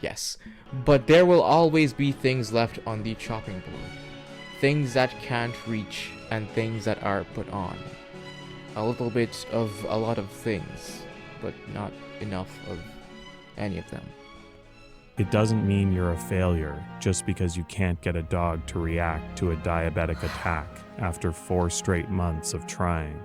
yes. But there will always be things left on the chopping board. Things that can't reach and things that are put on. A little bit of a lot of things, but not enough of any of them. It doesn't mean you're a failure just because you can't get a dog to react to a diabetic attack after 4 straight months of trying.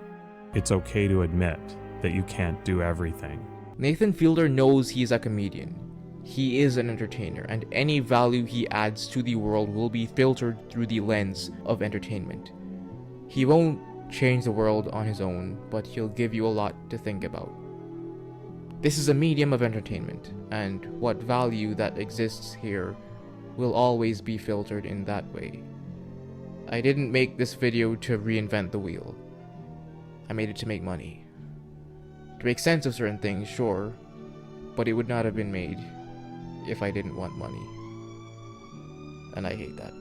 It's okay to admit that you can't do everything. Nathan Fielder knows he's a comedian. He is an entertainer, and any value he adds to the world will be filtered through the lens of entertainment. He won't change the world on his own, but he'll give you a lot to think about. This is a medium of entertainment, and what value that exists here will always be filtered in that way. I didn't make this video to reinvent the wheel. I made it to make money. To make sense of certain things, sure, but it would not have been made if I didn't want money. And I hate that.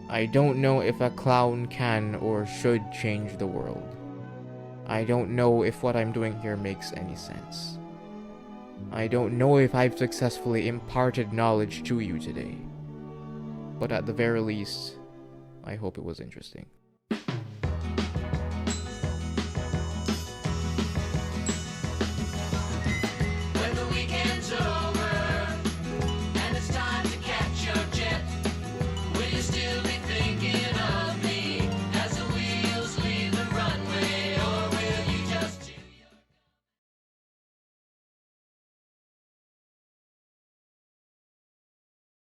I don't know if a clown can or should change the world. I don't know if what I'm doing here makes any sense. I don't know if I've successfully imparted knowledge to you today. But at the very least, I hope it was interesting.